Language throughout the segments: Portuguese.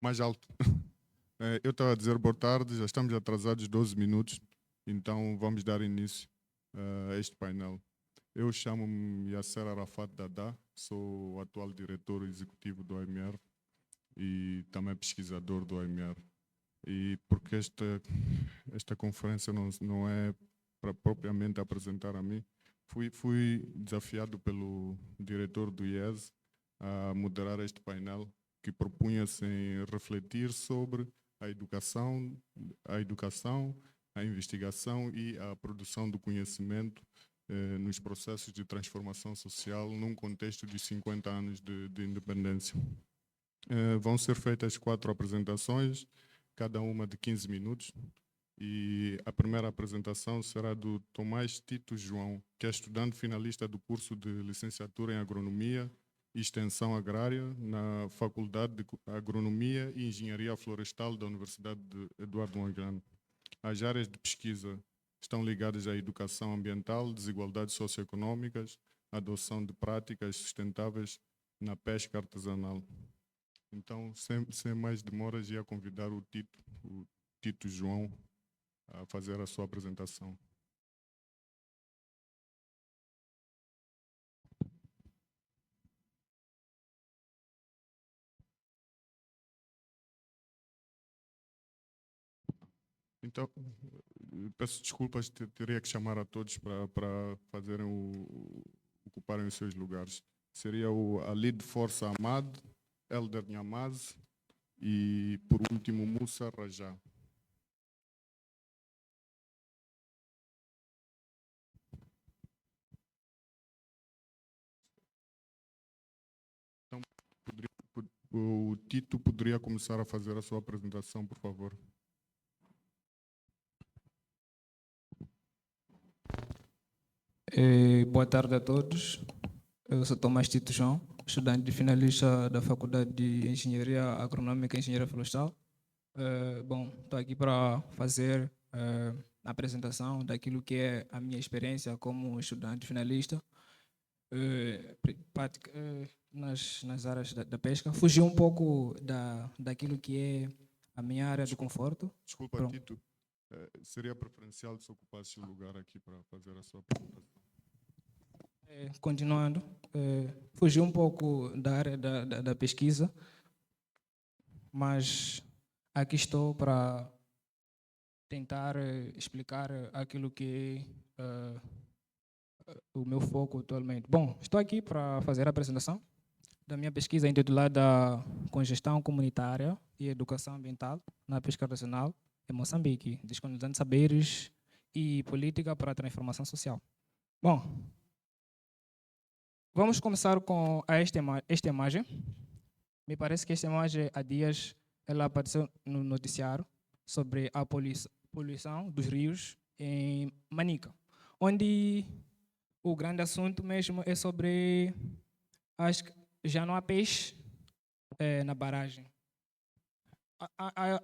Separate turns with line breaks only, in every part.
Mais alto. Eu estava a dizer boa tarde, já estamos atrasados 12 minutos, então vamos dar início a este painel. Eu chamo-me Yasser Arafat Dada, sou o atual diretor executivo do OMR e também pesquisador do OMR. E porque esta conferência não é para propriamente apresentar a mim, fui desafiado pelo diretor do IES a moderar este painel que propunha-se em refletir sobre a educação, a investigação e a produção do conhecimento nos processos de transformação social num contexto de 50 anos de independência. Vão ser feitas 4 apresentações, cada uma de 15 minutos, e a primeira apresentação será do Tomás Tito João, que é estudante finalista do curso de licenciatura em Agronomia e Extensão Agrária na Faculdade de Agronomia e Engenharia Florestal da Universidade de Eduardo Mondlane. As áreas de pesquisa estão ligadas à educação ambiental, desigualdades socioeconômicas, adoção de práticas sustentáveis na pesca artesanal. Então, sem mais demoras, ia convidar o Tito João a fazer a sua apresentação. Então, peço desculpas, teria que chamar a todos para fazerem ocuparem os seus lugares. Seria o Alid Força Ahmad, Elder Nyamaz e, por último, Musa Rajá. Então, o Tito poderia começar a fazer a sua apresentação, por favor.
Boa tarde a todos. Eu sou Tomás Tito João, estudante de finalista da Faculdade de Engenharia Agronômica e Engenharia Florestal. Bom, estou aqui para fazer a apresentação daquilo que é a minha experiência como estudante finalista nas áreas da pesca. Fugir um pouco daquilo que é a minha área de conforto.
Desculpa, pronto. Tito, seria preferencial se ocupasse o lugar aqui para fazer a sua apresentação.
Continuando, fugir um pouco da área da pesquisa, mas aqui estou para tentar explicar aquilo que é o meu foco atualmente. Bom, estou aqui para fazer a apresentação da minha pesquisa intitulada Congestão Comunitária e Educação Ambiental na Pesca Artesanal em Moçambique, disponibilizando saberes e política para a transformação social. Bom, vamos começar com esta imagem. Me parece que esta imagem, há dias, ela apareceu no noticiário sobre a poluição dos rios em Manica, onde o grande assunto mesmo é sobre já não há peixe na barragem.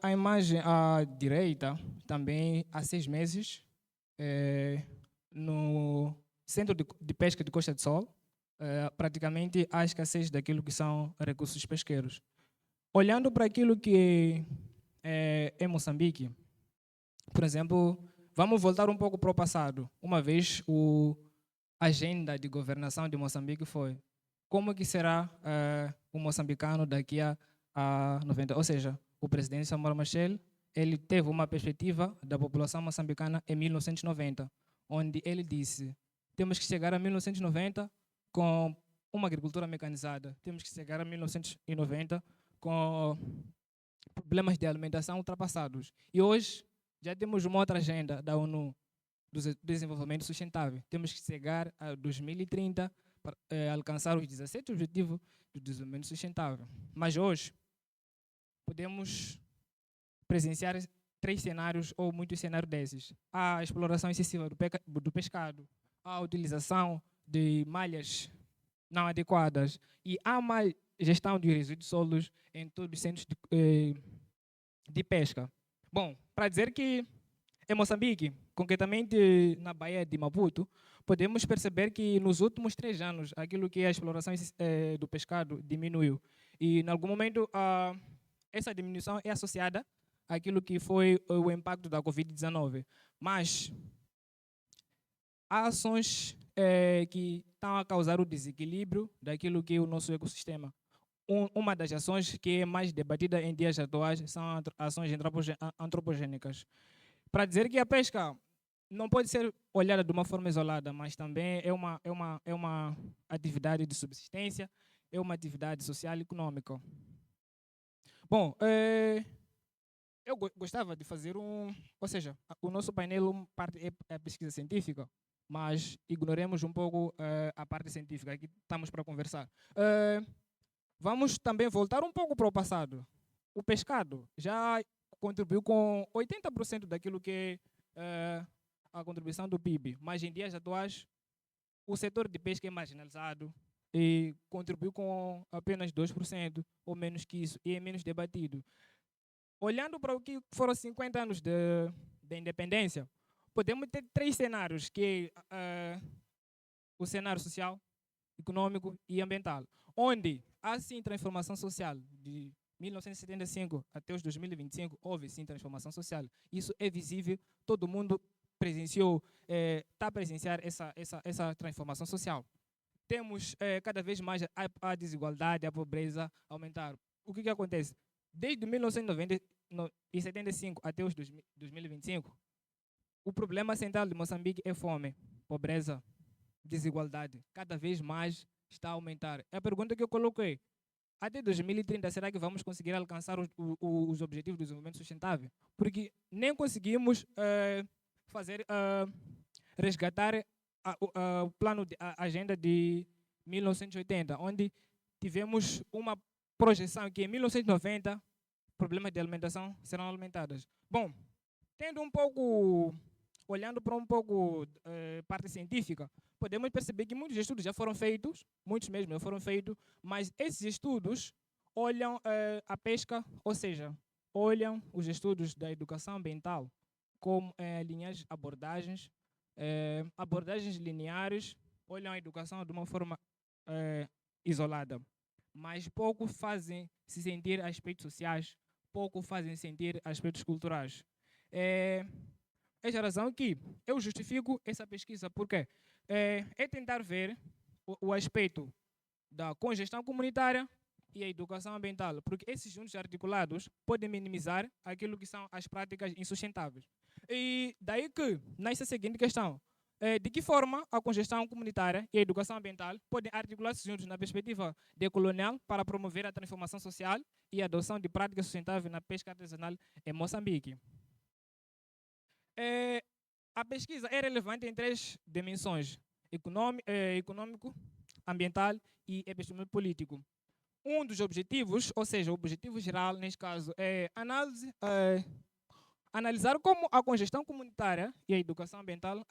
A imagem à direita, também há 6 meses, no Centro de Pesca de Costa do Sol, praticamente há escassez daquilo que são recursos pesqueiros. Olhando para aquilo que é Moçambique, por exemplo, vamos voltar um pouco para o passado. Uma vez a agenda de governação de Moçambique foi como que será o moçambicano daqui a 90, ou seja, o presidente Samuel Machel, ele teve uma perspectiva da população moçambicana em 1990, onde ele disse: temos que chegar a 1990 com uma agricultura mecanizada, temos que chegar a 1990 com problemas de alimentação ultrapassados. E hoje já temos uma outra agenda da ONU do desenvolvimento sustentável. Temos que chegar a 2030 para alcançar os 17 objetivos do desenvolvimento sustentável. Mas hoje podemos presenciar 3 cenários ou muitos cenários desses. A exploração excessiva do pescado, a utilização de malhas não adequadas e a má gestão de resíduos sólidos em todos os centros de pesca. Bom, para dizer que em Moçambique, concretamente na Baía de Maputo, podemos perceber que nos últimos 3 anos aquilo que é a exploração do pescado diminuiu. E em algum momento essa diminuição é associada àquilo que foi o impacto da Covid-19. Mas há ações que estão a causar o desequilíbrio daquilo que é o nosso ecossistema. Uma das ações que é mais debatida em dias atuais são ações antropogênicas. Para dizer que a pesca não pode ser olhada de uma forma isolada, mas também é uma atividade de subsistência, é uma atividade social e econômica. Bom, eu gostava de fazer ou seja, o nosso painel parte é a pesquisa científica, mas ignoremos um pouco a parte científica, aqui estamos para conversar. Vamos também voltar um pouco para o passado. O pescado já contribuiu com 80% daquilo que é a contribuição do PIB, mas em dias atuais o setor de pesca é marginalizado e contribuiu com apenas 2% ou menos que isso, e é menos debatido. Olhando para o que foram 50 anos de independência, podemos ter 3 cenários, que é o cenário social, econômico e ambiental, onde há sim transformação social. De 1975 até os 2025 houve sim transformação social. Isso é visível, todo mundo presenciou, está a presenciar essa transformação social. Temos cada vez mais a desigualdade, a pobreza aumentar. O que acontece? Desde 1975 até os 2025, o problema central de Moçambique é fome, pobreza, desigualdade. Cada vez mais está a aumentar. É a pergunta que eu coloquei. Até 2030, será que vamos conseguir alcançar os objetivos do desenvolvimento sustentável? Porque nem conseguimos resgatar o plano, a agenda de 1980, onde tivemos uma projeção que em 1990 problemas de alimentação serão alimentados. Bom, olhando para um pouco parte científica, podemos perceber que muitos estudos já foram feitos, muitos mesmo já foram feitos, mas esses estudos olham a pesca, ou seja, olham os estudos da educação ambiental como abordagens lineares, olham a educação de uma forma isolada, mas pouco fazem se sentir aspectos sociais, pouco fazem sentir aspectos culturais. Essa razão que eu justifico essa pesquisa, porque é tentar ver o aspecto da congestão comunitária e a educação ambiental, porque esses juntos articulados podem minimizar aquilo que são as práticas insustentáveis. E daí que nasce a seguinte questão: de que forma a congestão comunitária e a educação ambiental podem articular-se juntos na perspectiva decolonial para promover a transformação social e a adoção de práticas sustentáveis na pesca artesanal em Moçambique? A pesquisa é relevante em 3 dimensões: econômico, ambiental e epistemológico. Um dos objetivos, ou seja, o objetivo geral neste caso, é analisar como a congestão comunitária e a educação ambiental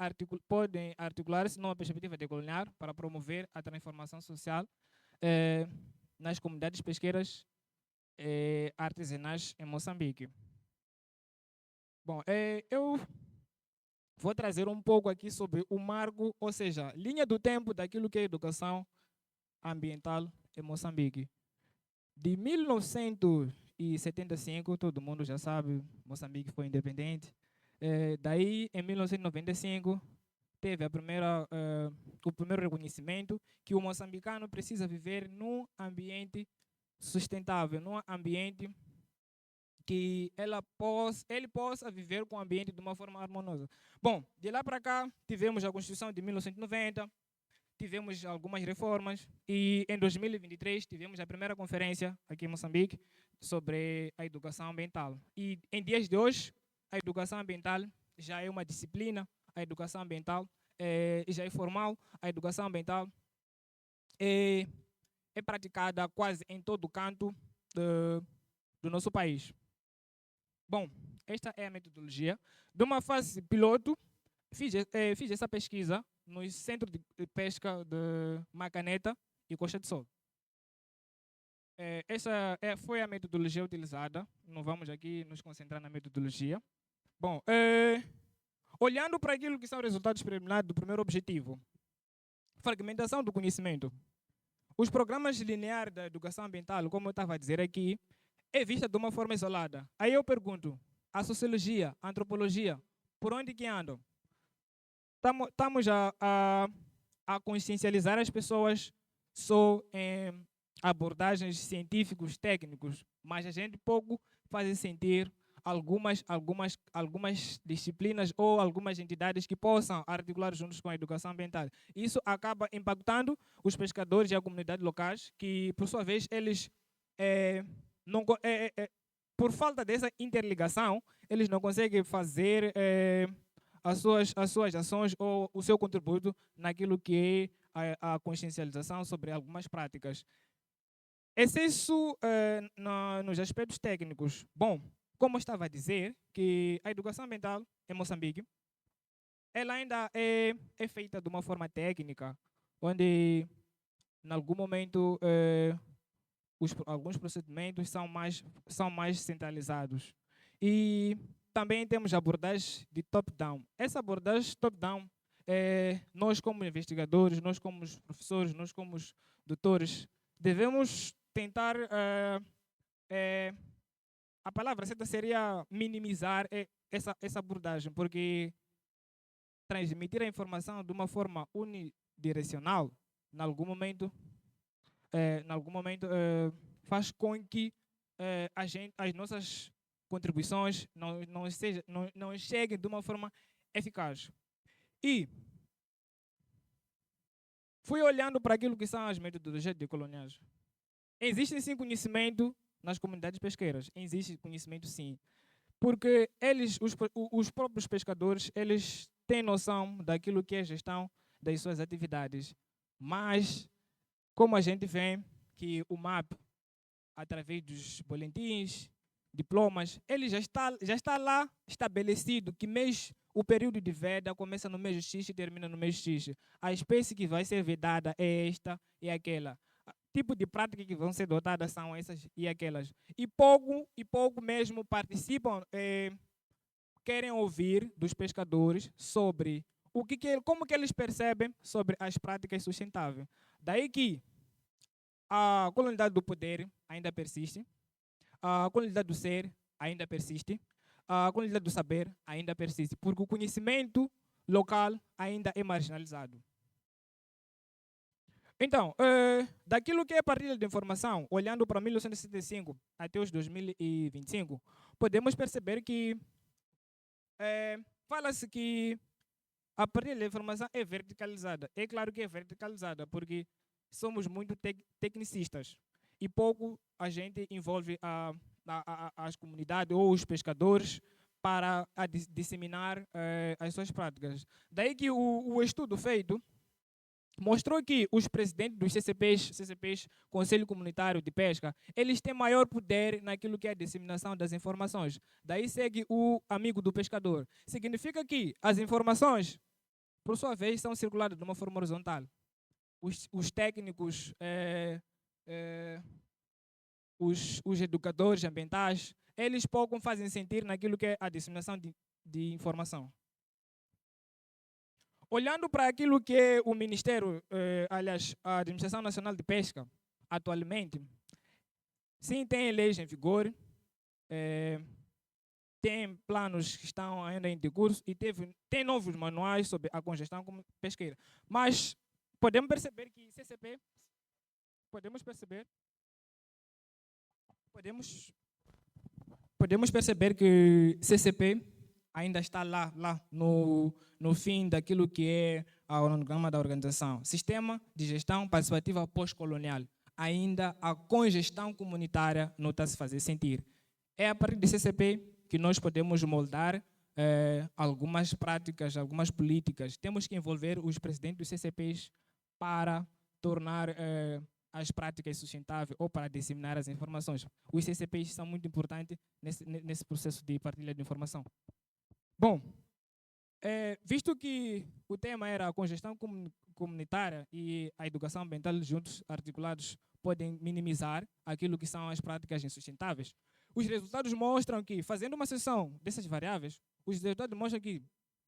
podem articular-se numa perspectiva decolonial para promover a transformação social nas comunidades pesqueiras artesanais em Moçambique. Bom, eu vou trazer um pouco aqui sobre o marco, ou seja, linha do tempo daquilo que é educação ambiental em Moçambique. De 1975, todo mundo já sabe, Moçambique foi independente. Daí, em 1995, teve o primeiro reconhecimento que o moçambicano precisa viver num ambiente sustentável, num ambiente que ele possa viver com o ambiente de uma forma harmoniosa. Bom, de lá para cá, tivemos a Constituição de 1990, tivemos algumas reformas e em 2023 tivemos a primeira conferência aqui em Moçambique sobre a educação ambiental. E em dias de hoje, a educação ambiental já é uma disciplina, a educação ambiental já é formal, a educação ambiental é praticada quase em todo o canto do nosso país. Bom, esta é a metodologia. De uma fase piloto, fiz essa pesquisa nos centros de pesca de Macaneta e Costa de Sol. Essa foi a metodologia utilizada. Não vamos aqui nos concentrar na metodologia. Bom, olhando para aquilo que são os resultados preliminares do primeiro objetivo, fragmentação do conhecimento. Os programas lineares da educação ambiental, como eu estava a dizer aqui, é vista de uma forma isolada. Aí eu pergunto, a sociologia, a antropologia, por onde que andam? Estamos a consciencializar as pessoas só em abordagens científicos, técnicos, mas a gente pouco faz sentir algumas disciplinas ou algumas entidades que possam articular juntos com a educação ambiental. Isso acaba impactando os pescadores e a comunidade locais, que, por sua vez, eles, não, por falta dessa interligação, eles não conseguem fazer as suas ações ou o seu contributo naquilo que é a consciencialização sobre algumas práticas. Excesso nos aspectos técnicos. Bom, como eu estava a dizer, que a educação ambiental em Moçambique, ela ainda é feita de uma forma técnica, onde, em algum momento, alguns procedimentos são mais centralizados. E também temos abordagens de top-down. Essa abordagem top-down, nós como investigadores, nós como professores, nós como doutores, devemos tentar, a palavra certa seria minimizar essa abordagem, porque transmitir a informação de uma forma unidirecional, em algum momento, faz com que as nossas contribuições não cheguem de uma forma eficaz. E fui olhando para aquilo que são as metodologias decoloniais. Existe sim conhecimento nas comunidades pesqueiras, existe conhecimento sim, porque os próprios pescadores, eles têm noção daquilo que é a gestão das suas atividades, mas como a gente vê que o MAP, através dos boletins, diplomas, ele já está lá estabelecido que o período de veda começa no mês X e termina no mês X. A espécie que vai ser vedada é esta e aquela. Tipo de prática que vão ser adotadas são essas e aquelas. E pouco mesmo participam, querem ouvir dos pescadores sobre como que eles percebem sobre as práticas sustentáveis. Daí que a colonialidade do poder ainda persiste, a colonialidade do ser ainda persiste, a colonialidade do saber ainda persiste, porque o conhecimento local ainda é marginalizado. Então, daquilo que é partilha de informação, olhando para 1965 até os 2025, podemos perceber que fala-se que a partilha de informação é verticalizada. É claro que é verticalizada, porque somos muito tecnicistas e pouco a gente envolve as comunidades ou os pescadores para disseminar as suas práticas. Daí que o estudo feito mostrou que os presidentes dos CCPs, Conselho Comunitário de Pesca, eles têm maior poder naquilo que é a disseminação das informações. Daí segue o amigo do pescador. Significa que as informações, por sua vez, são circuladas de uma forma horizontal. Os técnicos, os educadores ambientais, eles pouco fazem sentir naquilo que é a disseminação de informação. Olhando para aquilo que é o Ministério, aliás, a Administração Nacional de Pesca, atualmente, sim, tem leis em vigor, tem planos que estão ainda em curso e tem novos manuais sobre a congestão pesqueira. Mas podemos perceber que CCP, podemos perceber que CCP ainda está lá no fim daquilo que é o organograma da organização. Sistema de Gestão Participativa Pós-Colonial. Ainda a congestão comunitária não está a se fazer sentir. É a partir de CCP que nós podemos moldar algumas práticas, algumas políticas. Temos que envolver os presidentes dos CCPs para tornar as práticas sustentáveis ou para disseminar as informações. Os CCPs são muito importantes nesse processo de partilha de informação. Bom, visto que o tema era a congestão comunitária e a educação ambiental juntos, articulados, podem minimizar aquilo que são as práticas insustentáveis, os resultados mostram que, fazendo uma seção dessas variáveis, os resultados mostram que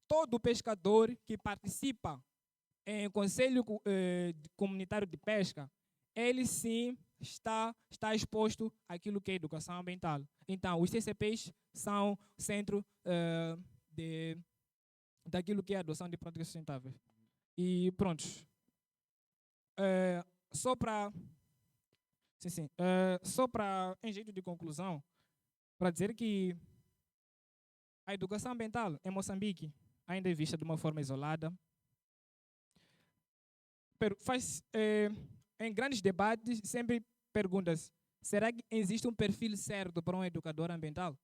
todo pescador que participa em conselho comunitário de pesca, ele sim está exposto àquilo que é educação ambiental. Então, os CCPs são centro daquilo que é a adoção de práticas sustentáveis. E pronto. Só para em jeito de conclusão, para dizer que a educação ambiental em Moçambique ainda é vista de uma forma isolada. Em grandes debates sempre pergunta-se: será que existe um perfil certo para um educador ambiental?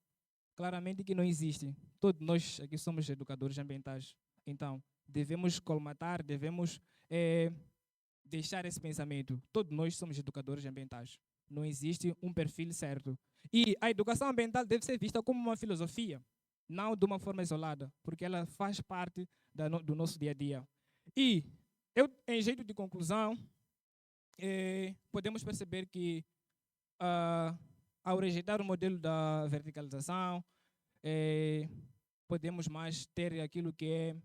Claramente que não existe. Todos nós aqui somos educadores ambientais. Então, devemos colmatar, devemos deixar esse pensamento. Todos nós somos educadores ambientais. Não existe um perfil certo. E a educação ambiental deve ser vista como uma filosofia, não de uma forma isolada, porque ela faz parte do nosso dia a dia. E, em jeito de conclusão, podemos perceber que, ao rejeitar o modelo da verticalização, podemos mais ter aquilo que é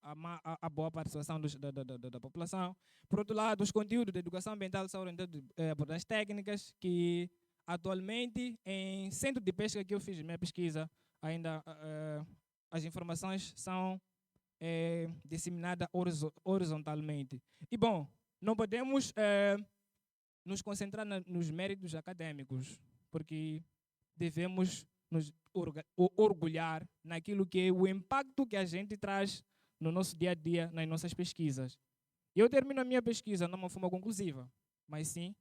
a boa participação da população. Por outro lado, os conteúdos da educação ambiental são orientados por as técnicas que, atualmente, em centro de pesca que eu fiz minha pesquisa, ainda as informações são disseminadas horizontalmente. E, bom, não podemos nos concentrar nos méritos acadêmicos, porque devemos nos orgulhar naquilo que é o impacto que a gente traz no nosso dia a dia, nas nossas pesquisas. Eu termino a minha pesquisa não de uma forma conclusiva, mas sim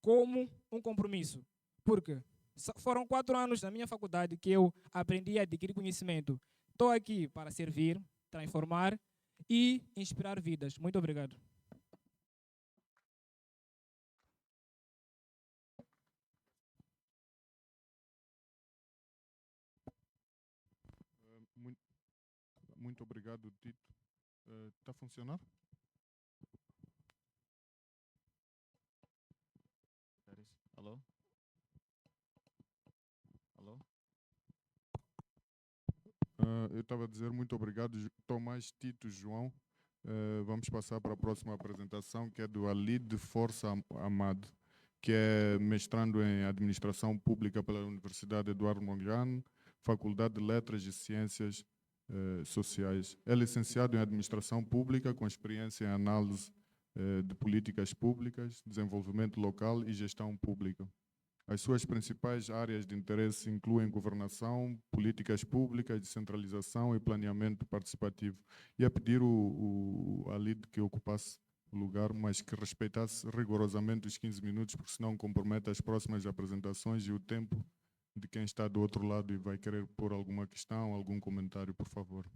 como um compromisso, porque foram 4 anos na minha faculdade que eu aprendi a adquirir conhecimento. Estou aqui para servir, transformar e inspirar vidas. Muito obrigado.
Muito obrigado, Tito. Está a funcionar?
Alô? Alô?
Eu estava a dizer muito obrigado, Tomás, Tito, João. Vamos passar para a próxima apresentação, que é do Alid Força Amado, que é mestrando em Administração Pública pela Universidade Eduardo Mondlane, Faculdade de Letras e Ciências Sociais. É licenciado em Administração Pública, com experiência em análise de políticas públicas, desenvolvimento local e gestão pública. As suas principais áreas de interesse incluem governação, políticas públicas, descentralização e planeamento participativo. E a pedir o Alid que ocupasse o lugar, mas que respeitasse rigorosamente os 15 minutos, porque senão compromete as próximas apresentações e o tempo de quem está do outro lado e vai querer pôr alguma questão, algum comentário, por favor.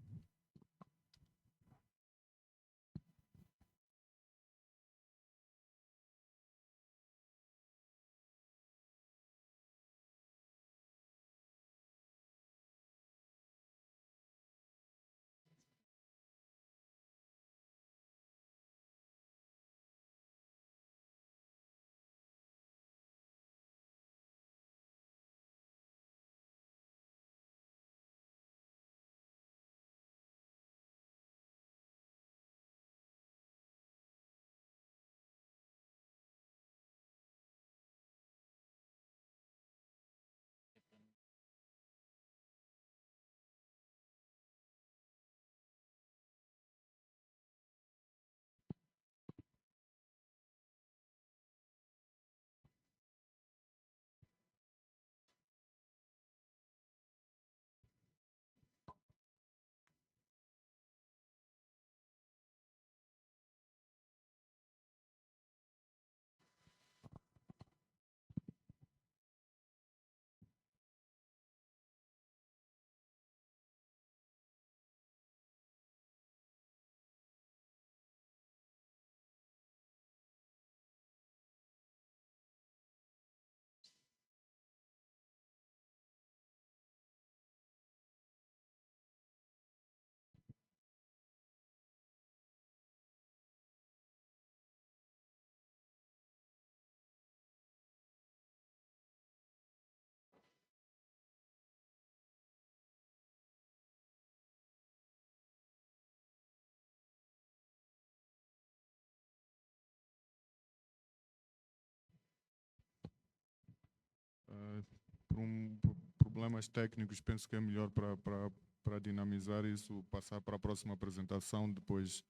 problemas técnicos, penso que é melhor para dinamizar isso, passar para a próxima apresentação, depois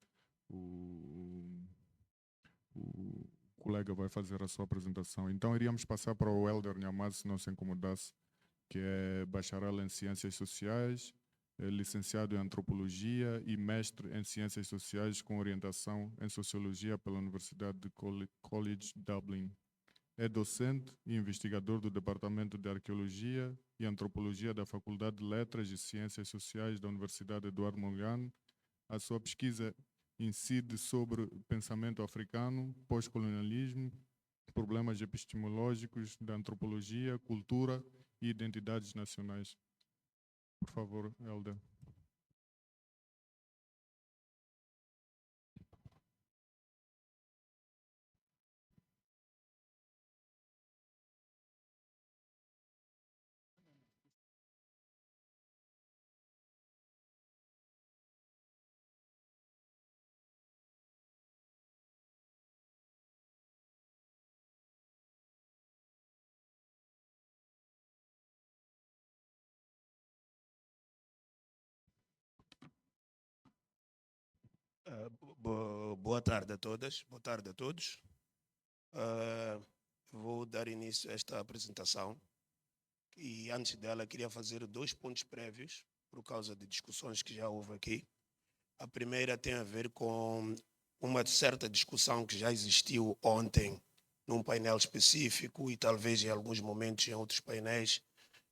o colega vai fazer a sua apresentação. Então iríamos passar para o Helder Nhamaze, se não se incomodasse, que é bacharel em Ciências Sociais, é licenciado em Antropologia e mestre em Ciências Sociais com orientação em Sociologia pela Universidade de College Dublin. É docente e investigador do Departamento de Arqueologia e Antropologia da Faculdade de Letras e Ciências Sociais da Universidade Eduardo Mondlane. A sua pesquisa incide sobre pensamento africano, pós-colonialismo, problemas epistemológicos da antropologia, cultura e identidades nacionais. Por favor, Helder.
Boa tarde a todas, boa tarde a todos. Vou dar início a esta apresentação e antes dela queria fazer 2 pontos prévios por causa de discussões que já houve aqui. A primeira tem a ver com uma certa discussão que já existiu ontem num painel específico e talvez em alguns momentos em outros painéis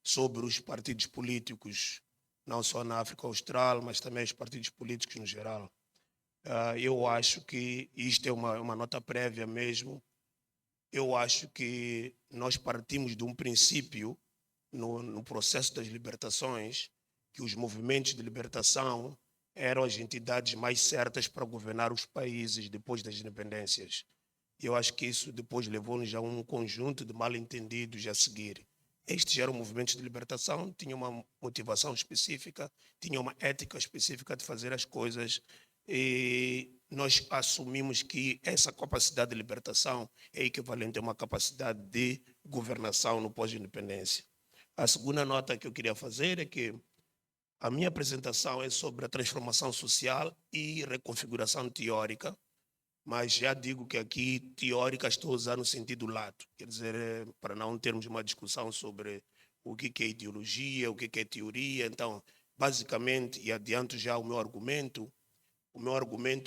sobre os partidos políticos, não só na África Austral, mas também os partidos políticos no geral. Eu acho que isto é uma nota prévia mesmo. Eu acho que nós partimos de um princípio no processo das libertações, que os movimentos de libertação eram as entidades mais certas para governar os países depois das independências. E eu acho que isso depois levou-nos a um conjunto de mal-entendidos a seguir. Estes eram movimentos de libertação, tinham uma motivação específica, tinham uma ética específica de fazer as coisas, e nós assumimos que essa capacidade de libertação é equivalente a uma capacidade de governação no pós-independência. A segunda nota que eu queria fazer é que a minha apresentação é sobre a transformação social e reconfiguração teórica, mas já digo que aqui teórica estou a usar no sentido lato, quer dizer, para não termos uma discussão sobre o que é ideologia, o que é teoria. Então, basicamente, e adianto já o meu argumento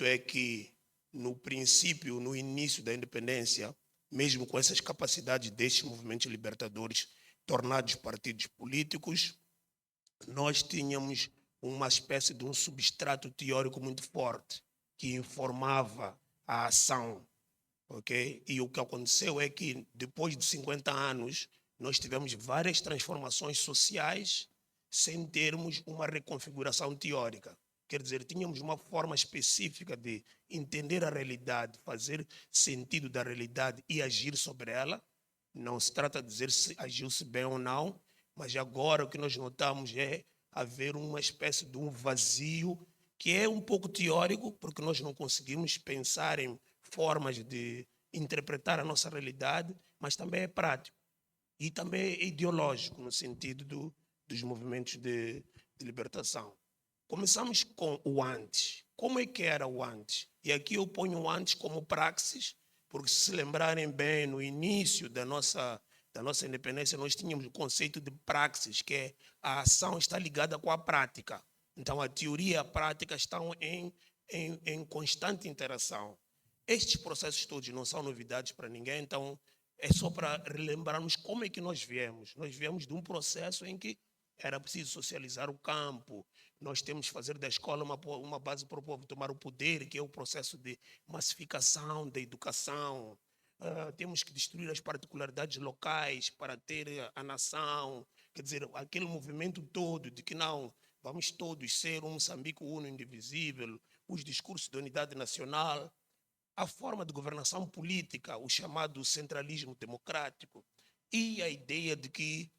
é que, no princípio, no início da independência, mesmo com essas capacidades destes movimentos libertadores tornados partidos políticos, nós tínhamos uma espécie de um substrato teórico muito forte que informava a ação, ok? E o que aconteceu é que, depois de 50 anos, nós tivemos várias transformações sociais sem termos uma reconfiguração teórica. Quer dizer, tínhamos uma forma específica de entender a realidade, fazer sentido da realidade e agir sobre ela. Não se trata de dizer se agiu-se bem ou não, mas agora o que nós notamos é haver uma espécie de um vazio que é um pouco teórico, porque nós não conseguimos pensar em formas de interpretar a nossa realidade, mas também é prático. E também é ideológico, no sentido dos movimentos de libertação. Começamos com o antes. Como é que era o antes? E aqui eu ponho o antes como praxis, porque se lembrarem bem, no início da nossa independência, nós tínhamos o conceito de praxis, que é a ação está ligada com a prática. Então, a teoria e a prática estão em constante interação. Estes processos todos não são novidades para ninguém, então é só para relembrarmos como é que nós viemos. Nós viemos de um processo em que era preciso socializar o campo, nós temos que fazer da escola uma base para o povo tomar o poder, que é o processo de massificação da educação. Temos que destruir as particularidades locais para ter a nação. Quer dizer, aquele movimento todo de que não, vamos todos ser um Moçambique uno, indivisível, os discursos de unidade nacional, a forma de governação política, o chamado centralismo democrático e a ideia de que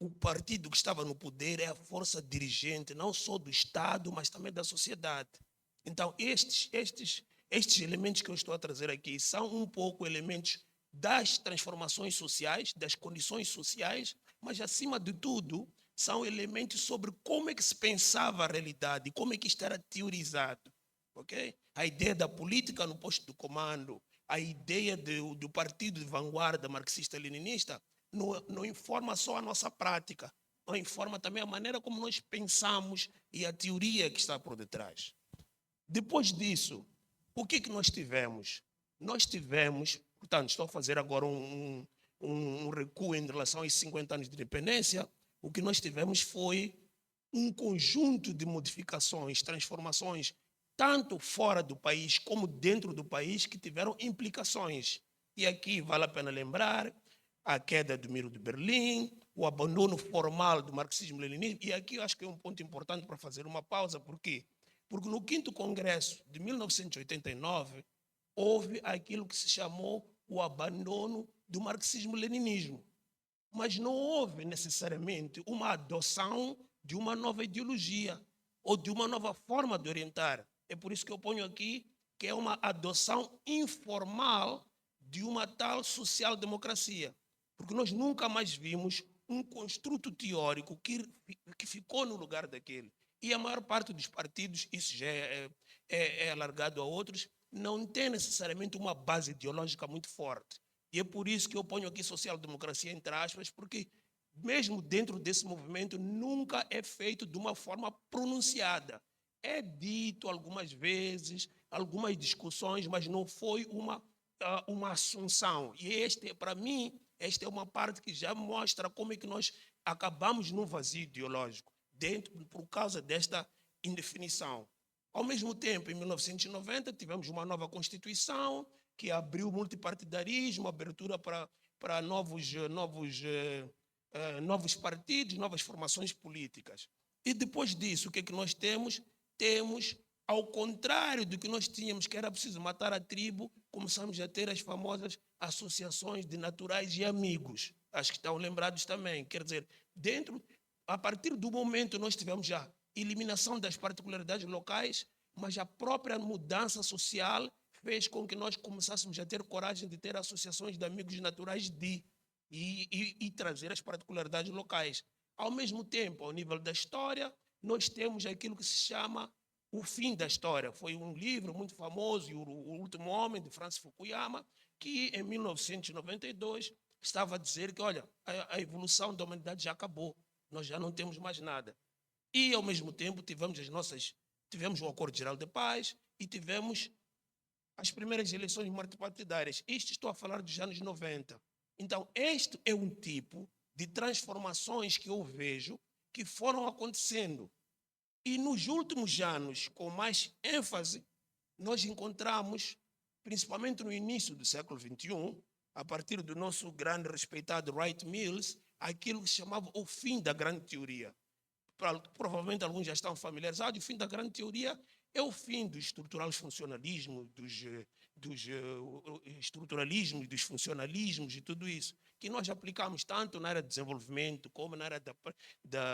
o partido que estava no poder é a força dirigente, não só do Estado, mas também da sociedade. Então, estes elementos que eu estou a trazer aqui são um pouco elementos das transformações sociais, das condições sociais, mas, acima de tudo, são elementos sobre como é que se pensava a realidade, como é que isto era teorizado. Okay? A ideia da política no posto de comando, a ideia do partido de vanguarda marxista-leninista não informa só a nossa prática, não informa também a maneira como nós pensamos e a teoria que está por detrás. Depois disso, o que nós tivemos? Nós tivemos, portanto, estou a fazer agora um recuo em relação aos 50 anos de independência. O que nós tivemos foi um conjunto de modificações, transformações, tanto fora do país como dentro do país, que tiveram implicações. E aqui vale a pena lembrar a queda do Muro de Berlim, o abandono formal do marxismo-leninismo. E aqui eu acho que é um ponto importante para fazer uma pausa. Por quê? Porque no 5º Congresso de 1989, houve aquilo que se chamou o abandono do marxismo-leninismo. Mas não houve necessariamente uma adoção de uma nova ideologia ou de uma nova forma de orientar. É por isso que eu ponho aqui que é uma adoção informal de uma tal social-democracia. Porque nós nunca mais vimos um construto teórico que ficou no lugar daquele. E a maior parte dos partidos, isso já é alargado a outros, não tem necessariamente uma base ideológica muito forte. E é por isso que eu ponho aqui social-democracia entre aspas, porque mesmo dentro desse movimento nunca é feito de uma forma pronunciada. É dito algumas vezes, algumas discussões, mas não foi uma assunção. E para mim, esta é uma parte que já mostra como é que nós acabamos num vazio ideológico, por causa desta indefinição. Ao mesmo tempo, em 1990, tivemos uma nova Constituição que abriu o multipartidarismo, abertura para novos partidos, novas formações políticas. E depois disso, o que é que nós temos? Temos, ao contrário do que nós tínhamos, que era preciso matar a tribo, começamos a ter as famosas associações de naturais e amigos. Acho que estão lembrados também. Quer dizer, a partir do momento nós tivemos já eliminação das particularidades locais, mas a própria mudança social fez com que nós começássemos a ter coragem de ter associações de amigos naturais e trazer as particularidades locais. Ao mesmo tempo, ao nível da história, nós temos aquilo que se chama O Fim da História. Foi um livro muito famoso, O Último Homem, de Francis Fukuyama, que em 1992 estava a dizer que, olha, a evolução da humanidade já acabou, nós já não temos mais nada. E, ao mesmo tempo, tivemos o Acordo Geral de Paz e tivemos as primeiras eleições multipartidárias. Isto estou a falar dos anos 90. Então, este é um tipo de transformações que eu vejo que foram acontecendo. E nos últimos anos, com mais ênfase, nós encontramos, principalmente no início do século XXI, a partir do nosso grande respeitado Wright Mills, aquilo que se chamava o fim da grande teoria. Provavelmente alguns já estão familiarizados. O fim da grande teoria é o fim do estrutural funcionalismo, dos estruturalismos, dos funcionalismos e tudo isso, que nós aplicamos tanto na área de desenvolvimento como na área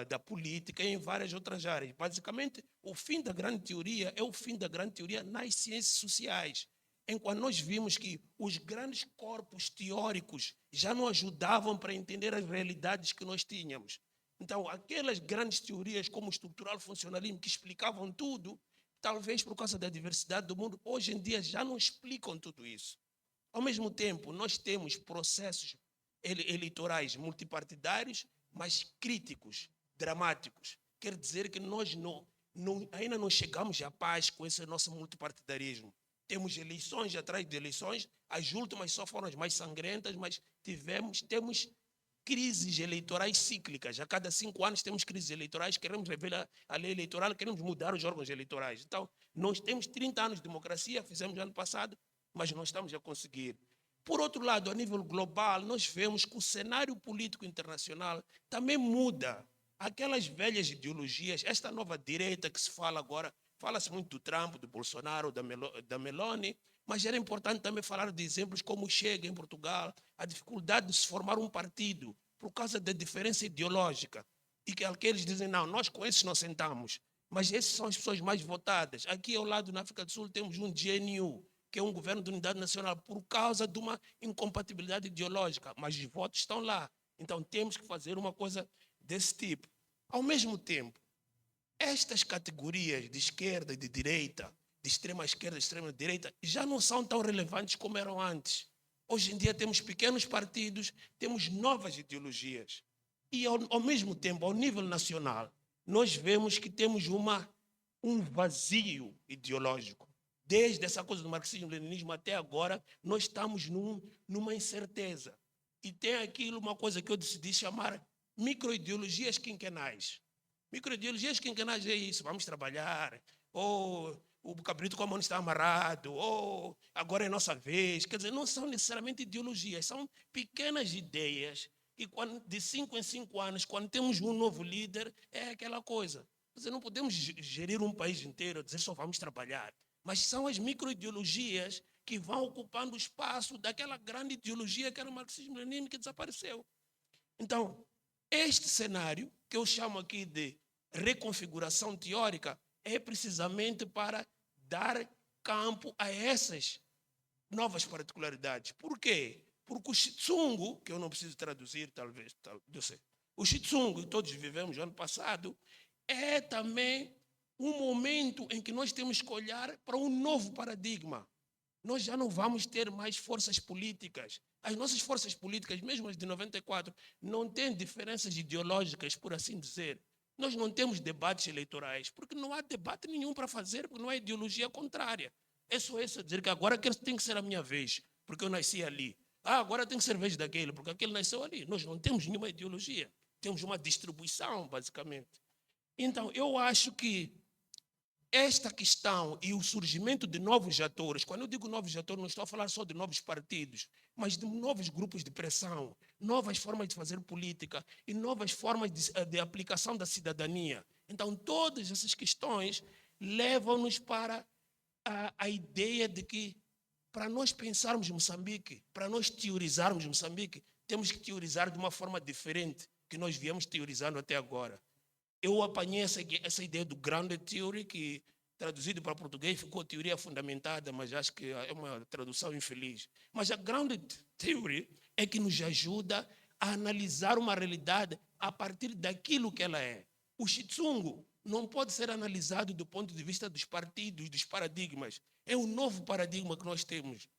da política e em várias outras áreas. Basicamente, o fim da grande teoria é o fim da grande teoria nas ciências sociais, enquanto nós vimos que os grandes corpos teóricos já não ajudavam para entender as realidades que nós tínhamos. Então, aquelas grandes teorias como o estrutural funcionalismo que explicavam tudo, talvez por causa da diversidade do mundo, hoje em dia já não explicam tudo isso. Ao mesmo tempo, nós temos processos eleitorais multipartidários, mas críticos, dramáticos. Quer dizer que nós ainda não chegamos à paz com esse nosso multipartidarismo. Temos eleições atrás de eleições, as últimas só foram as mais sangrentas, mas temos crises eleitorais cíclicas. A cada 5 anos temos crises eleitorais, queremos rever a lei eleitoral, queremos mudar os órgãos eleitorais. Então, nós temos 30 anos de democracia, fizemos ano passado, mas não estamos a conseguir. Por outro lado, a nível global, nós vemos que o cenário político internacional também muda. Aquelas velhas ideologias, esta nova direita que se fala agora, fala-se muito do Trump, do Bolsonaro, da Meloni, mas era importante também falar de exemplos como o Chega em Portugal, a dificuldade de se formar um partido por causa da diferença ideológica. E que aqueles dizem, não, nós com esses não sentamos, mas esses são as pessoas mais votadas. Aqui ao lado, na África do Sul, temos um GNU, que é um governo de unidade nacional, por causa de uma incompatibilidade ideológica, mas os votos estão lá. Então temos que fazer uma coisa desse tipo. Ao mesmo tempo, estas categorias de esquerda e de direita, de extrema esquerda e extrema direita, já não são tão relevantes como eram antes. Hoje em dia temos pequenos partidos, temos novas ideologias. E ao mesmo tempo, ao nível nacional, nós vemos que temos um vazio ideológico. Desde essa coisa do marxismo-leninismo até agora, nós estamos numa incerteza. E tem aquilo, uma coisa que eu decidi chamar microideologias quinquenais. Microideologias quinquenais é isso, vamos trabalhar, ou o cabrito com a mão está amarrado, ou agora é nossa vez. Quer dizer, não são necessariamente ideologias, são pequenas ideias que de 5 em 5 anos, quando temos um novo líder, é aquela coisa. Quer dizer, não podemos gerir um país inteiro, dizer só vamos trabalhar. Mas são as microideologias que vão ocupando o espaço daquela grande ideologia que era o marxismo-leninismo que desapareceu. Então, este cenário, que eu chamo aqui de reconfiguração teórica, é precisamente para dar campo a essas novas particularidades. Por quê? Porque o Shitsungu, que eu não preciso traduzir, talvez, eu sei, o Shitsungu, que todos vivemos no ano passado, é também um momento em que nós temos que olhar para um novo paradigma. Nós já não vamos ter mais forças políticas. As nossas forças políticas, mesmo as de 94, não têm diferenças ideológicas, por assim dizer. Nós não temos debates eleitorais, porque não há debate nenhum para fazer, porque não há ideologia contrária. É só isso dizer que agora tem que ser a minha vez, porque eu nasci ali. Agora tem que ser a vez daquele, porque aquele nasceu ali. Nós não temos nenhuma ideologia. Temos uma distribuição, basicamente. Então, eu acho que esta questão e o surgimento de novos atores, quando eu digo novos atores, não estou a falar só de novos partidos, mas de novos grupos de pressão, novas formas de fazer política e novas formas de aplicação da cidadania. Então, todas essas questões levam-nos para a ideia de que, para nós pensarmos Moçambique, para nós teorizarmos Moçambique, temos que teorizar de uma forma diferente que nós viemos teorizando até agora. Eu apanhei essa ideia do grounded theory, que traduzido para português ficou teoria fundamentada, mas acho que é uma tradução infeliz. Mas a grounded theory é que nos ajuda a analisar uma realidade a partir daquilo que ela é. O Shitsungu não pode ser analisado do ponto de vista dos partidos, dos paradigmas. É um novo paradigma que nós temos.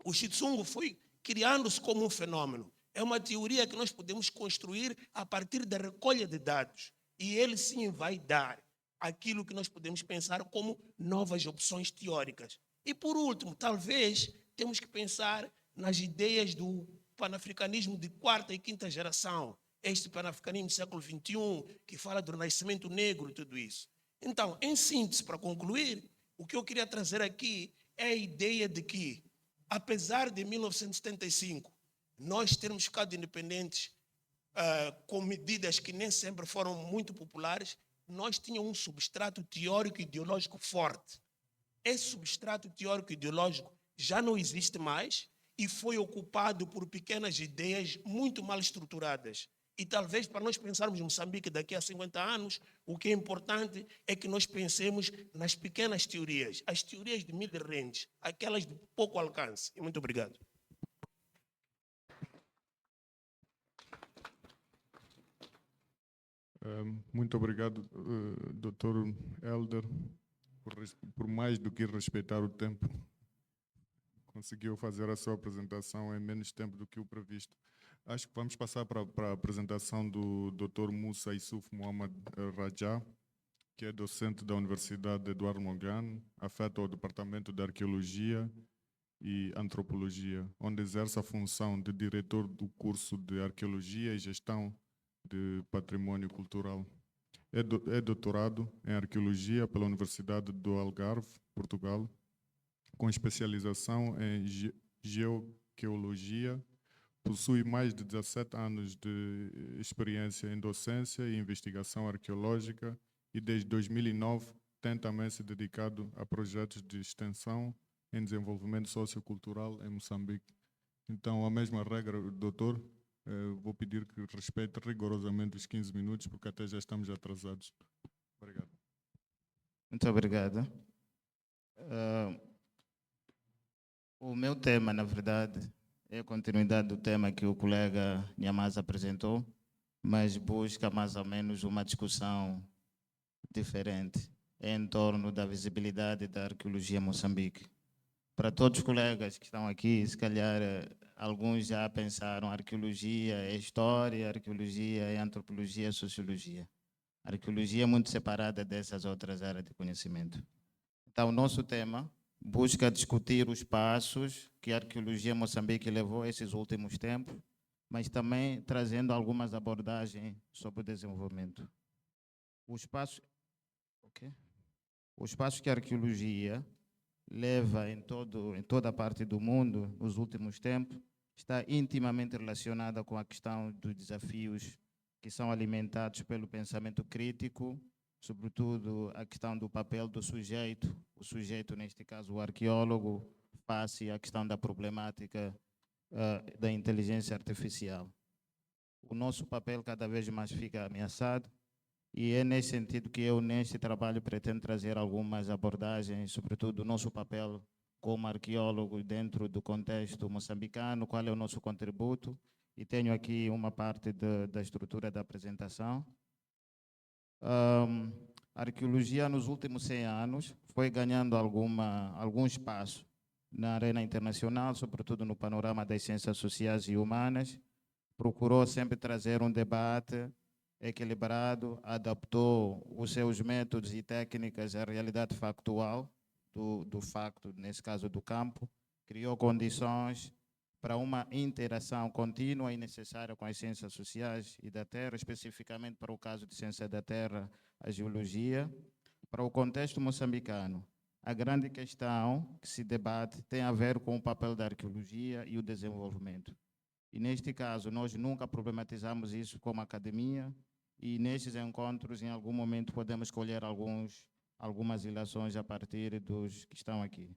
O Shitsungu foi criando-se como um fenômeno. É uma teoria que nós podemos construir a partir da recolha de dados. E ele sim vai dar aquilo que nós podemos pensar como novas opções teóricas. E por último, talvez temos que pensar nas ideias do panafricanismo de 4ª e 5ª geração, este panafricanismo do século XXI, que fala do renascimento negro e tudo isso. Então, em síntese, para concluir, o que eu queria trazer aqui é a ideia de que, apesar de 1975 nós termos ficado independentes com medidas que nem sempre foram muito populares, nós tínhamos um substrato teórico e ideológico forte. Esse substrato teórico e ideológico já não existe mais e foi ocupado por pequenas ideias muito mal estruturadas. E talvez para nós pensarmos em Moçambique daqui a 50 anos, o que é importante é que nós pensemos nas pequenas teorias, as teorias de mid-range, aquelas de pouco alcance. E muito obrigado.
Muito obrigado, Dr. Helder, por mais do que respeitar o tempo. Conseguiu fazer a sua apresentação em menos tempo do que o previsto. Acho que vamos passar para a apresentação do Dr. Musa Yusuf Mohamed Rajá, que é docente da Universidade Eduardo Mondlane, afeto ao Departamento de Arqueologia e Antropologia, onde exerce a função de diretor do curso de Arqueologia e Gestão de Patrimônio Cultural. É doutorado em Arqueologia pela Universidade do Algarve, Portugal, com especialização em Geoarqueologia. Possui mais de 17 anos de experiência em docência e investigação arqueológica e desde 2009 tem também se dedicado a projetos de extensão em desenvolvimento sociocultural em Moçambique. Então, a mesma regra, doutor, vou pedir que respeite rigorosamente os 15 minutos, porque até já estamos atrasados. Obrigado.
Muito obrigado. O meu tema, na verdade, é a continuidade do tema que o colega Nhamaza apresentou, mas busca mais ou menos uma discussão diferente em torno da visibilidade da arqueologia em Moçambique. Para todos os colegas que estão aqui, se calhar alguns já pensaram arqueologia é história, arqueologia é antropologia, é sociologia. A arqueologia é muito separada dessas outras áreas de conhecimento. Então, o nosso tema busca discutir os passos que a arqueologia em Moçambique levou esses últimos tempos, mas também trazendo algumas abordagens sobre o desenvolvimento. Os passos que a arqueologia leva em toda a parte do mundo nos últimos tempos está intimamente relacionada com a questão dos desafios que são alimentados pelo pensamento crítico, sobretudo a questão do papel do sujeito, o sujeito, neste caso, o arqueólogo, face à questão da problemática da inteligência artificial. O nosso papel cada vez mais fica ameaçado e é nesse sentido que eu, neste trabalho, pretendo trazer algumas abordagens, sobretudo o nosso papel como arqueólogo dentro do contexto moçambicano, qual é o nosso contributo, e tenho aqui uma parte da estrutura da apresentação. A arqueologia nos últimos 100 anos foi ganhando algum espaço na arena internacional, sobretudo no panorama das ciências sociais e humanas. Procurou sempre trazer um debate equilibrado, adaptou os seus métodos e técnicas à realidade factual do facto, nesse caso do campo, criou condições para uma interação contínua e necessária com as ciências sociais e da terra, especificamente para o caso de ciência da terra, a geologia. Para o contexto moçambicano, a grande questão que se debate tem a ver com o papel da arqueologia e o desenvolvimento. E neste caso, nós nunca problematizamos isso como academia, e nestes encontros, em algum momento, podemos colher algumas ilações a partir dos que estão aqui.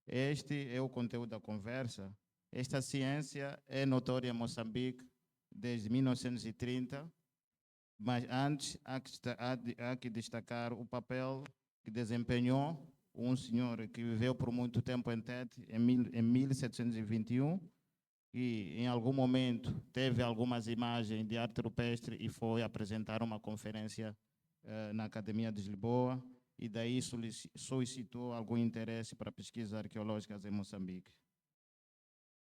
Este é o conteúdo da conversa. Esta ciência é notória em Moçambique desde 1930, mas antes há que destacar o papel que desempenhou um senhor que viveu por muito tempo em Tete, em 1721, e em algum momento teve algumas imagens de arte rupestre e foi apresentar uma conferência na Academia de Lisboa, e daí solicitou algum interesse para pesquisas arqueológicas em Moçambique.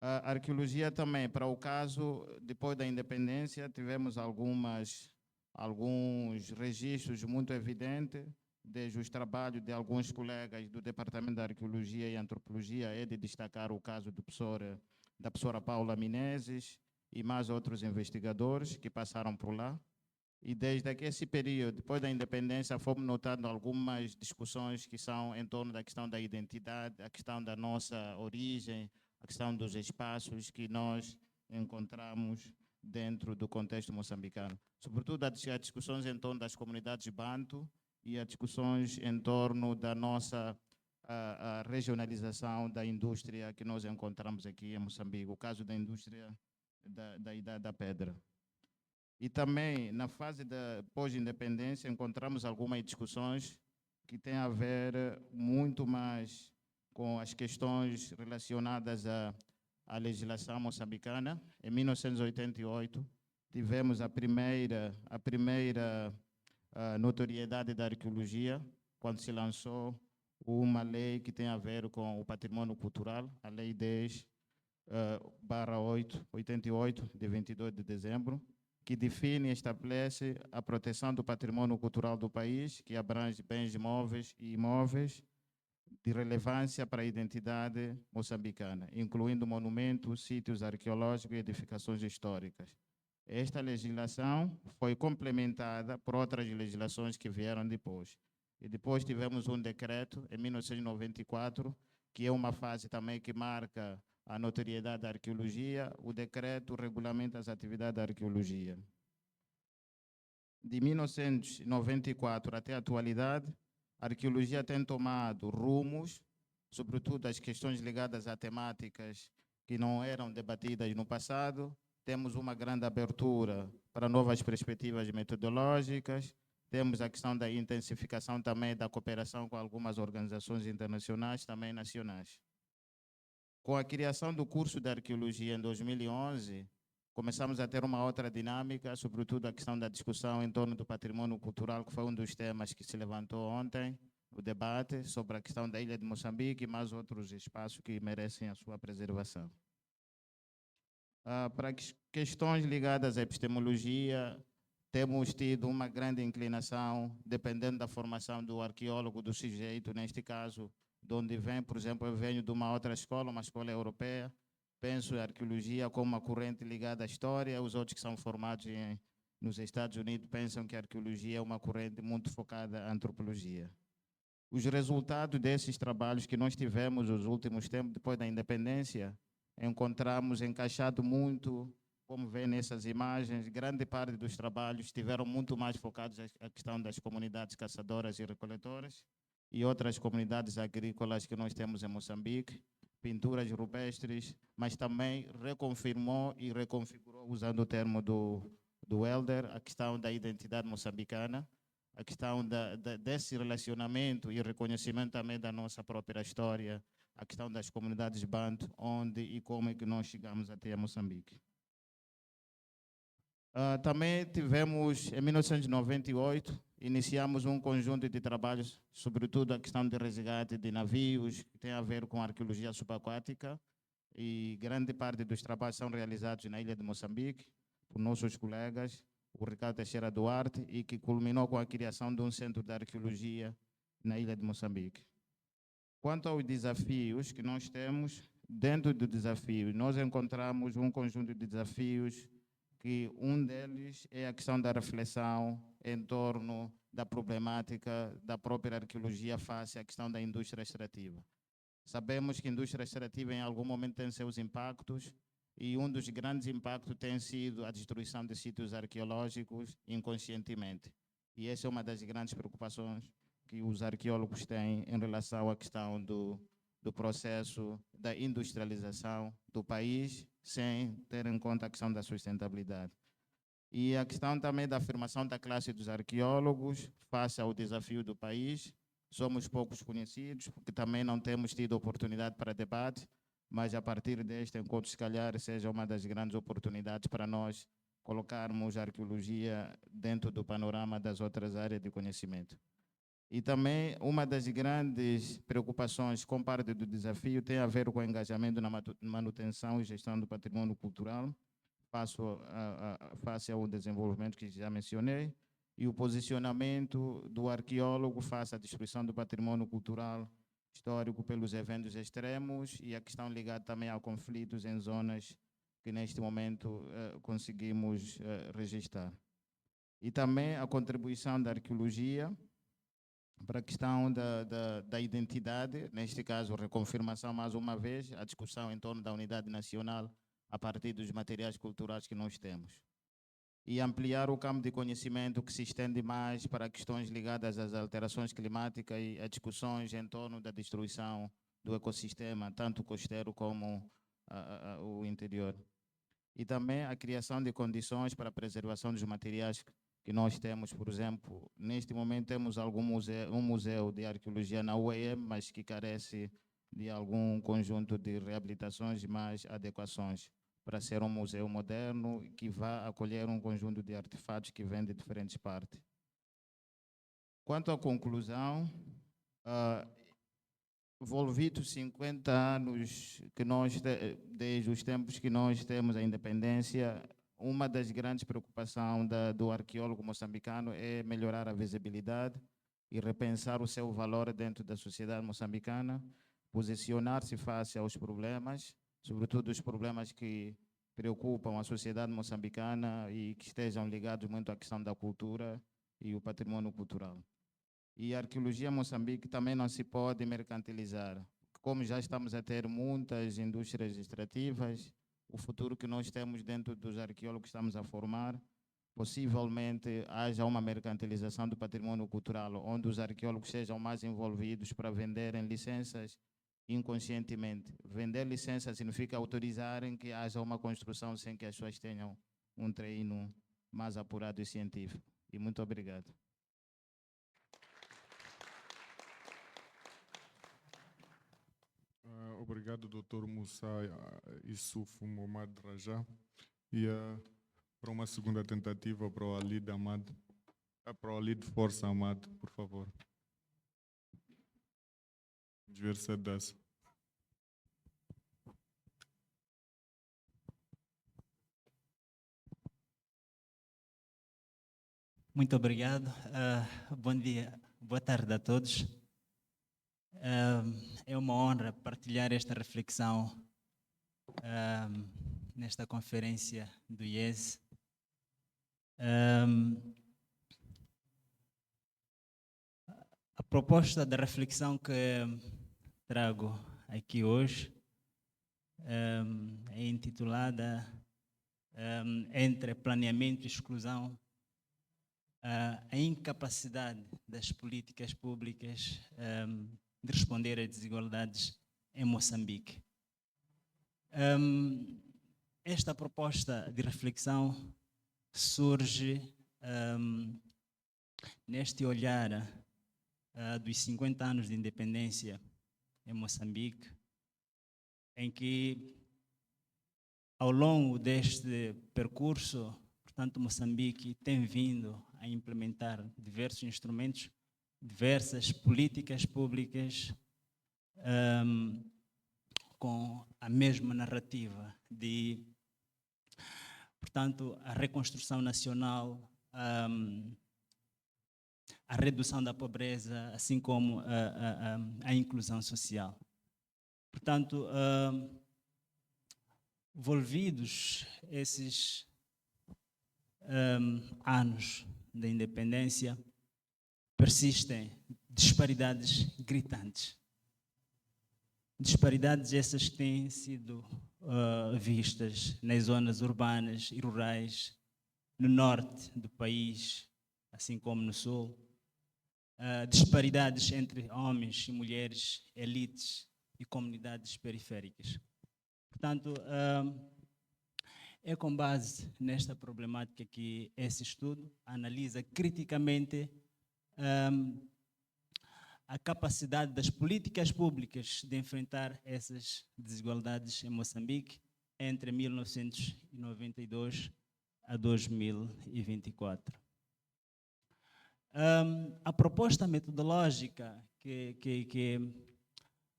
A arqueologia também, para o caso, depois da independência, tivemos alguns registros muito evidentes, desde os trabalhos de alguns colegas do Departamento de Arqueologia e Antropologia, é de destacar o caso da professora Paula Menezes e mais outros investigadores que passaram por lá. E desde esse período, depois da independência, fomos notando algumas discussões que são em torno da questão da identidade, a questão da nossa origem, a questão dos espaços que nós encontramos dentro do contexto moçambicano. Sobretudo as discussões em torno das comunidades banto e as discussões em torno da nossa a regionalização da indústria que nós encontramos aqui em Moçambique, o caso da indústria da Idade da Pedra. E também, na fase da pós-independência, encontramos algumas discussões que têm a ver muito mais com as questões relacionadas à legislação moçambicana. Em 1988, tivemos a primeira notoriedade da arqueologia, quando se lançou uma lei que tem a ver com o patrimônio cultural, a Lei 10/88, de 22 de dezembro, que define e estabelece a proteção do patrimônio cultural do país, que abrange bens móveis e imóveis de relevância para a identidade moçambicana, incluindo monumentos, sítios arqueológicos e edificações históricas. Esta legislação foi complementada por outras legislações que vieram depois. E depois tivemos um decreto, em 1994, que é uma fase também que marca a notoriedade da arqueologia. O decreto regulamenta as atividades da arqueologia. De 1994 até a atualidade, a arqueologia tem tomado rumos, sobretudo as questões ligadas a temáticas que não eram debatidas no passado. Temos uma grande abertura para novas perspectivas metodológicas. Temos a questão da intensificação também da cooperação com algumas organizações internacionais, também nacionais. Com a criação do curso de arqueologia em 2011, começamos a ter uma outra dinâmica, sobretudo a questão da discussão em torno do patrimônio cultural, que foi um dos temas que se levantou ontem, o debate sobre a questão da ilha de Moçambique e mais outros espaços que merecem a sua preservação. Para questões ligadas à epistemologia, temos tido uma grande inclinação, dependendo da formação do arqueólogo, do sujeito, neste caso, de onde vem. Por exemplo, eu venho de uma outra escola, uma escola europeia, penso a arqueologia como uma corrente ligada à história. Os outros que são formados nos Estados Unidos pensam que a arqueologia é uma corrente muito focada à antropologia. Os resultados desses trabalhos que nós tivemos nos últimos tempos, depois da independência, encontramos encaixado muito, como vê nessas imagens, grande parte dos trabalhos estiveram muito mais focados à questão das comunidades caçadoras e recoletoras e outras comunidades agrícolas que nós temos em Moçambique, pinturas rupestres, mas também reconfirmou e reconfigurou, usando o termo do Helder, a questão da identidade moçambicana, a questão desse relacionamento e reconhecimento também da nossa própria história, a questão das comunidades banto, onde e como é que nós chegamos até Moçambique. Também tivemos, em 1998, iniciamos um conjunto de trabalhos, sobretudo a questão de resgate de navios, que tem a ver com a arqueologia subaquática, e grande parte dos trabalhos são realizados na ilha de Moçambique, por nossos colegas, o Ricardo Teixeira Duarte, e que culminou com a criação de um centro de arqueologia na ilha de Moçambique. Quanto aos desafios que nós temos, dentro do desafio, nós encontramos um conjunto de desafios que um deles é a questão da reflexão em torno da problemática da própria arqueologia face à questão da indústria extrativa. Sabemos que a indústria extrativa em algum momento tem seus impactos, e um dos grandes impactos tem sido a destruição de sítios arqueológicos inconscientemente. E essa é uma das grandes preocupações que os arqueólogos têm em relação à questão do processo da industrialização do país, sem ter em conta a questão da sustentabilidade. E a questão também da afirmação da classe dos arqueólogos face ao desafio do país. Somos poucos conhecidos, porque também não temos tido oportunidade para debate, mas a partir deste encontro, se calhar, seja uma das grandes oportunidades para nós colocarmos a arqueologia dentro do panorama das outras áreas de conhecimento. E também uma das grandes preocupações com parte do desafio tem a ver com o engajamento na manutenção e gestão do patrimônio cultural, face ao desenvolvimento que já mencionei, e o posicionamento do arqueólogo face à destruição do patrimônio cultural histórico pelos eventos extremos e a questão ligada também a conflitos em zonas que neste momento conseguimos registrar. E também a contribuição da arqueologia para a questão da identidade, neste caso, reconfirmação mais uma vez, a discussão em torno da unidade nacional a partir dos materiais culturais que nós temos. E ampliar o campo de conhecimento que se estende mais para questões ligadas às alterações climáticas e a discussões em torno da destruição do ecossistema, tanto costeiro como o interior. E também a criação de condições para a preservação dos materiais que nós temos. Por exemplo, neste momento temos um museu de arqueologia na UEM, mas que carece de algum conjunto de reabilitações e mais adequações para ser um museu moderno que vá acolher um conjunto de artefatos que vêm de diferentes partes. Quanto à conclusão, envolvidos 50 anos que desde os tempos que nós temos a independência, uma das grandes preocupações do arqueólogo moçambicano é melhorar a visibilidade e repensar o seu valor dentro da sociedade moçambicana, posicionar-se face aos problemas, sobretudo os problemas que preocupam a sociedade moçambicana e que estejam ligados muito à questão da cultura e o patrimônio cultural. E a arqueologia em Moçambique também não se pode mercantilizar. Como já estamos a ter muitas indústrias extrativas, o futuro que nós temos dentro dos arqueólogos que estamos a formar, possivelmente haja uma mercantilização do patrimônio cultural, onde os arqueólogos sejam mais envolvidos para venderem licenças inconscientemente. Vender licença significa autorizarem que haja uma construção sem que as pessoas tenham um treino mais apurado e científico. E muito obrigado.
Obrigado, Dr. Moussa Issoufou Momad Rajá. E para uma segunda tentativa para o Alid Amad, para o Alid Força Amad, por favor. Devia ser dessa.
Muito obrigado. Bom dia, boa tarde a todos. É uma honra partilhar esta reflexão nesta conferência do IES. A proposta da reflexão que trago aqui hoje é intitulada Entre planeamento e exclusão, a incapacidade das políticas públicas de responder às desigualdades em Moçambique. Esta proposta de reflexão surge neste olhar dos 50 anos de independência em Moçambique, em que, ao longo deste percurso, portanto, Moçambique tem vindo a implementar diversos instrumentos, diversas políticas públicas com a mesma narrativa de, portanto, a reconstrução nacional, a redução da pobreza, assim como a inclusão social. Portanto, envolvidos esses anos da independência, persistem disparidades gritantes. Disparidades essas que têm sido vistas nas zonas urbanas e rurais, no norte do país, assim como no sul. Disparidades entre homens e mulheres, elites e comunidades periféricas. Portanto, é com base nesta problemática que esse estudo analisa criticamente a capacidade das políticas públicas de enfrentar essas desigualdades em Moçambique entre 1992 a 2024. A proposta metodológica que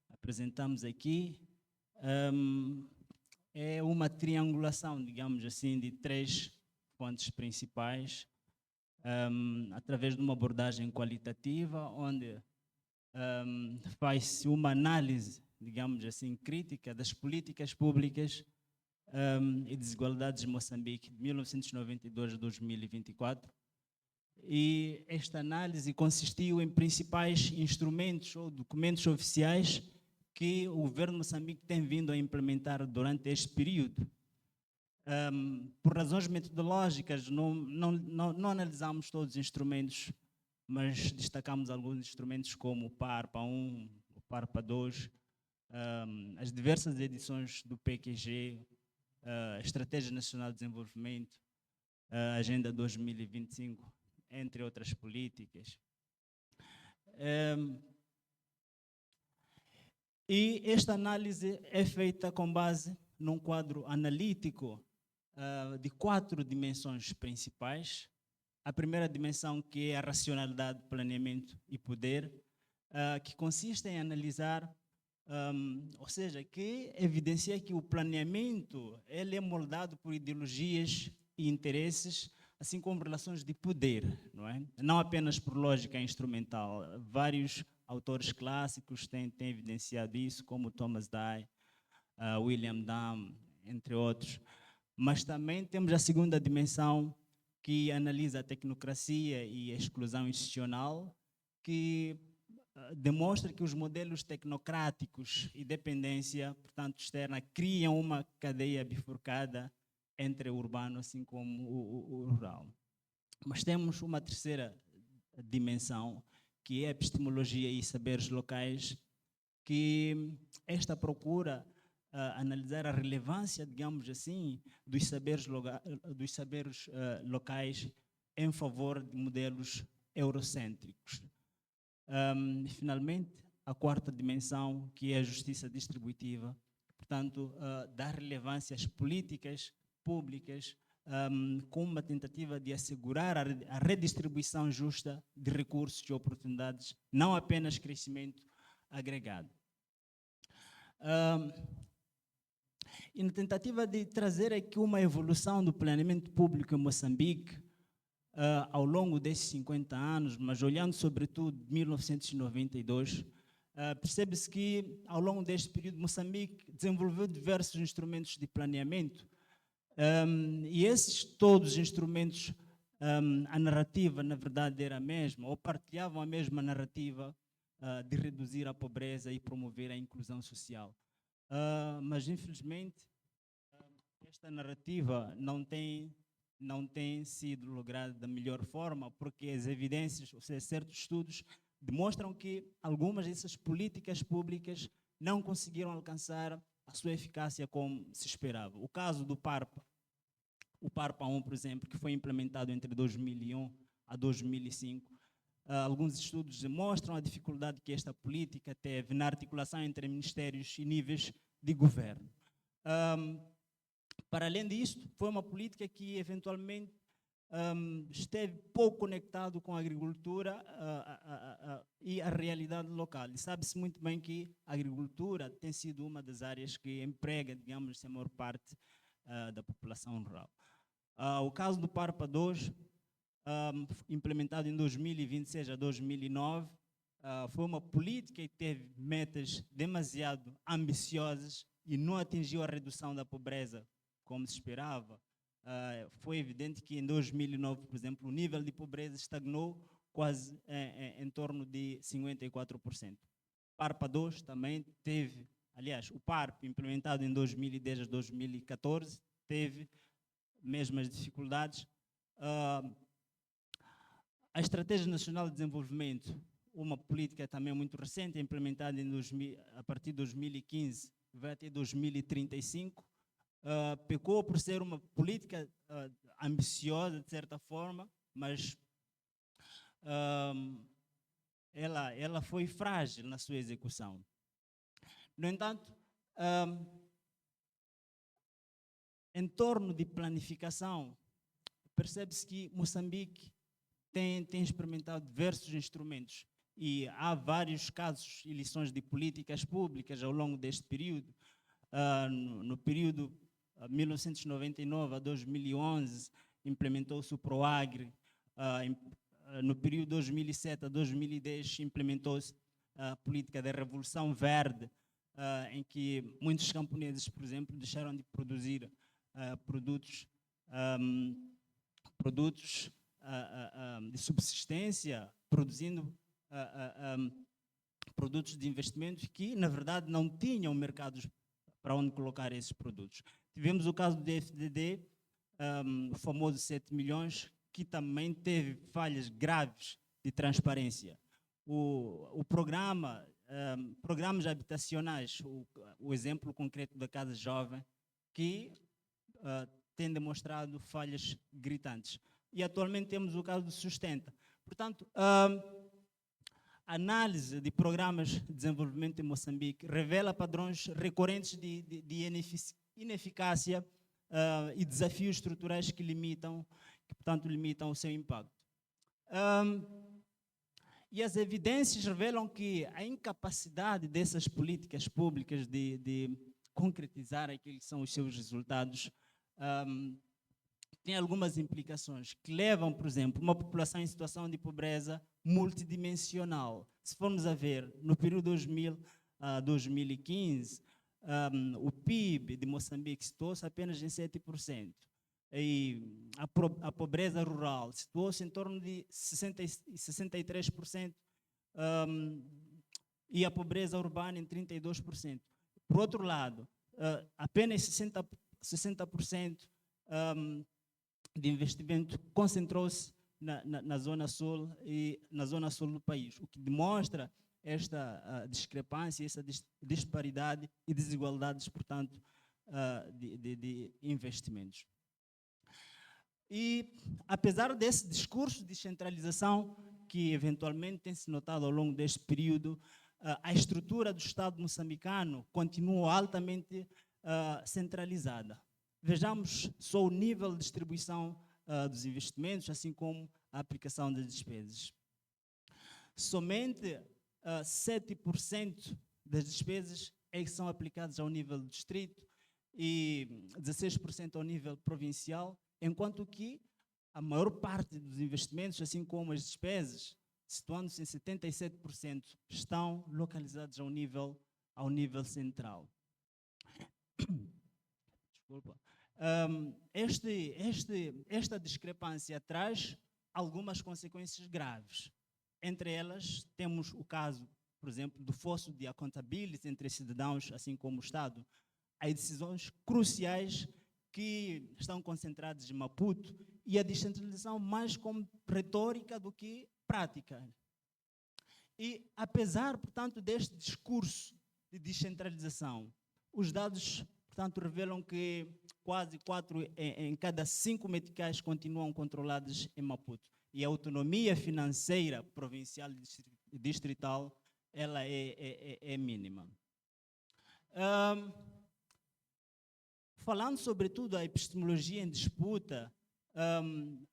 apresentamos aqui é uma triangulação, digamos assim, de 3 fontes principais, através de uma abordagem qualitativa, onde faz-se uma análise, digamos assim, crítica das políticas públicas e desigualdades de Moçambique de 1992 a 2024. E esta análise consistiu em principais instrumentos ou documentos oficiais que o governo de Moçambique tem vindo a implementar durante este período. Por razões metodológicas, não analisamos todos os instrumentos, mas destacamos alguns instrumentos como o PARPA 1, o PARPA 2, as diversas edições do PQG, a Estratégia Nacional de Desenvolvimento, a Agenda 2025, entre outras políticas. E esta análise é feita com base num quadro analítico de 4 dimensões principais. A primeira dimensão, que é a racionalidade, planeamento e poder, que consiste em analisar, ou seja, que evidencia que o planeamento ele é moldado por ideologias e interesses, assim como relações de poder, não é? Não apenas por lógica instrumental. Vários autores clássicos têm evidenciado isso, como Thomas Dye, William Dam, entre outros. Mas também temos a segunda dimensão, que analisa a tecnocracia e a exclusão institucional, que demonstra que os modelos tecnocráticos e dependência, portanto, externa, criam uma cadeia bifurcada entre o urbano, assim como o rural. Mas temos uma terceira dimensão, que é a epistemologia e saberes locais, que esta procura analisar a relevância, digamos assim, dos saberes locais em favor de modelos eurocêntricos. E, finalmente, a quarta dimensão, que é a justiça distributiva, portanto, dá relevância às políticas públicas com uma tentativa de assegurar a redistribuição justa de recursos e oportunidades, não apenas crescimento agregado. E na tentativa de trazer aqui uma evolução do planeamento público em Moçambique, ao longo desses 50 anos, mas olhando sobretudo de 1992, percebe-se que ao longo deste período Moçambique desenvolveu diversos instrumentos de planeamento, e esses todos os instrumentos, a narrativa na verdade era a mesma, ou partilhavam a mesma narrativa de reduzir a pobreza e promover a inclusão social. Mas infelizmente esta narrativa não tem sido lograda da melhor forma, porque as evidências, ou seja, certos estudos demonstram que algumas dessas políticas públicas não conseguiram alcançar a sua eficácia como se esperava. O caso do PARPA, o PARPA-1, por exemplo, que foi implementado entre 2001 a 2005, alguns estudos demonstram a dificuldade que esta política teve na articulação entre ministérios e níveis de governo. Para além disso, foi uma política que eventualmente esteve pouco conectado com a agricultura e a realidade local. E sabe-se muito bem que a agricultura tem sido uma das áreas que emprega, digamos, a maior parte da população rural. O caso do PARPA 2, implementado em 2026 a 2009, foi uma política que teve metas demasiado ambiciosas e não atingiu a redução da pobreza como se esperava. Foi evidente que em 2009, por exemplo, o nível de pobreza estagnou quase em torno de 54%. PARPA 2 também teve, aliás, o PARP implementado em 2010 a 2014 teve mesmas dificuldades. A Estratégia Nacional de Desenvolvimento, uma política também muito recente, implementada a partir de 2015, vai até 2035, pecou por ser uma política ambiciosa, de certa forma, mas ela foi frágil na sua execução. No entanto, em torno de planificação, percebe-se que Moçambique tem experimentado diversos instrumentos e há vários casos e lições de políticas públicas ao longo deste período. No período 1999 a 2011, implementou-se o PROAGRE. No período 2007 a 2010, implementou-se a política da Revolução Verde, em que muitos camponeses, por exemplo, deixaram de produzir produtos de subsistência, produzindo produtos de investimento que, na verdade, não tinham mercados para onde colocar esses produtos. Tivemos o caso do FDD, o famoso 7 milhões, que também teve falhas graves de transparência. O programas habitacionais, o exemplo concreto da Casa Jovem, que tem demonstrado falhas gritantes. E atualmente temos o caso do Sustenta. Portanto, a análise de programas de desenvolvimento em Moçambique revela padrões recorrentes de ineficácia e desafios estruturais que portanto, limitam o seu impacto. E as evidências revelam que a incapacidade dessas políticas públicas de concretizar aquilo que são os seus resultados tem algumas implicações que levam, por exemplo, uma população em situação de pobreza multidimensional. Se formos a ver, no período 2000 a 2015, o PIB de Moçambique situou-se apenas em 7%. E a pobreza rural situou-se em torno de 63%, e a pobreza urbana em 32%. Por outro lado, apenas 60% de investimento concentrou-se na Zona Sul e na Zona Sul do país, o que demonstra esta discrepância, essa disparidade e desigualdades, portanto, de investimentos. E, apesar desse discurso de centralização que eventualmente tem se notado ao longo deste período, a estrutura do Estado moçambicano continua altamente centralizada. Vejamos só o nível de distribuição dos investimentos, assim como a aplicação das despesas. Somente 7% das despesas é que são aplicadas ao nível do distrito e 16% ao nível provincial, enquanto que a maior parte dos investimentos, assim como as despesas, situando-se em 77%, estão localizados ao nível central. Desculpa. Esta discrepância traz algumas consequências graves. Entre elas, temos o caso, por exemplo, do fosso de accountability entre cidadãos, assim como o Estado. Há decisões cruciais que estão concentradas em Maputo e a descentralização mais como retórica do que prática. E, apesar, portanto, deste discurso de descentralização, os dados, portanto, revelam que quase 4 em cada 5 meticais continuam controlados em Maputo. E a autonomia financeira provincial e distrital, ela é mínima. Falando sobretudo da epistemologia em disputa,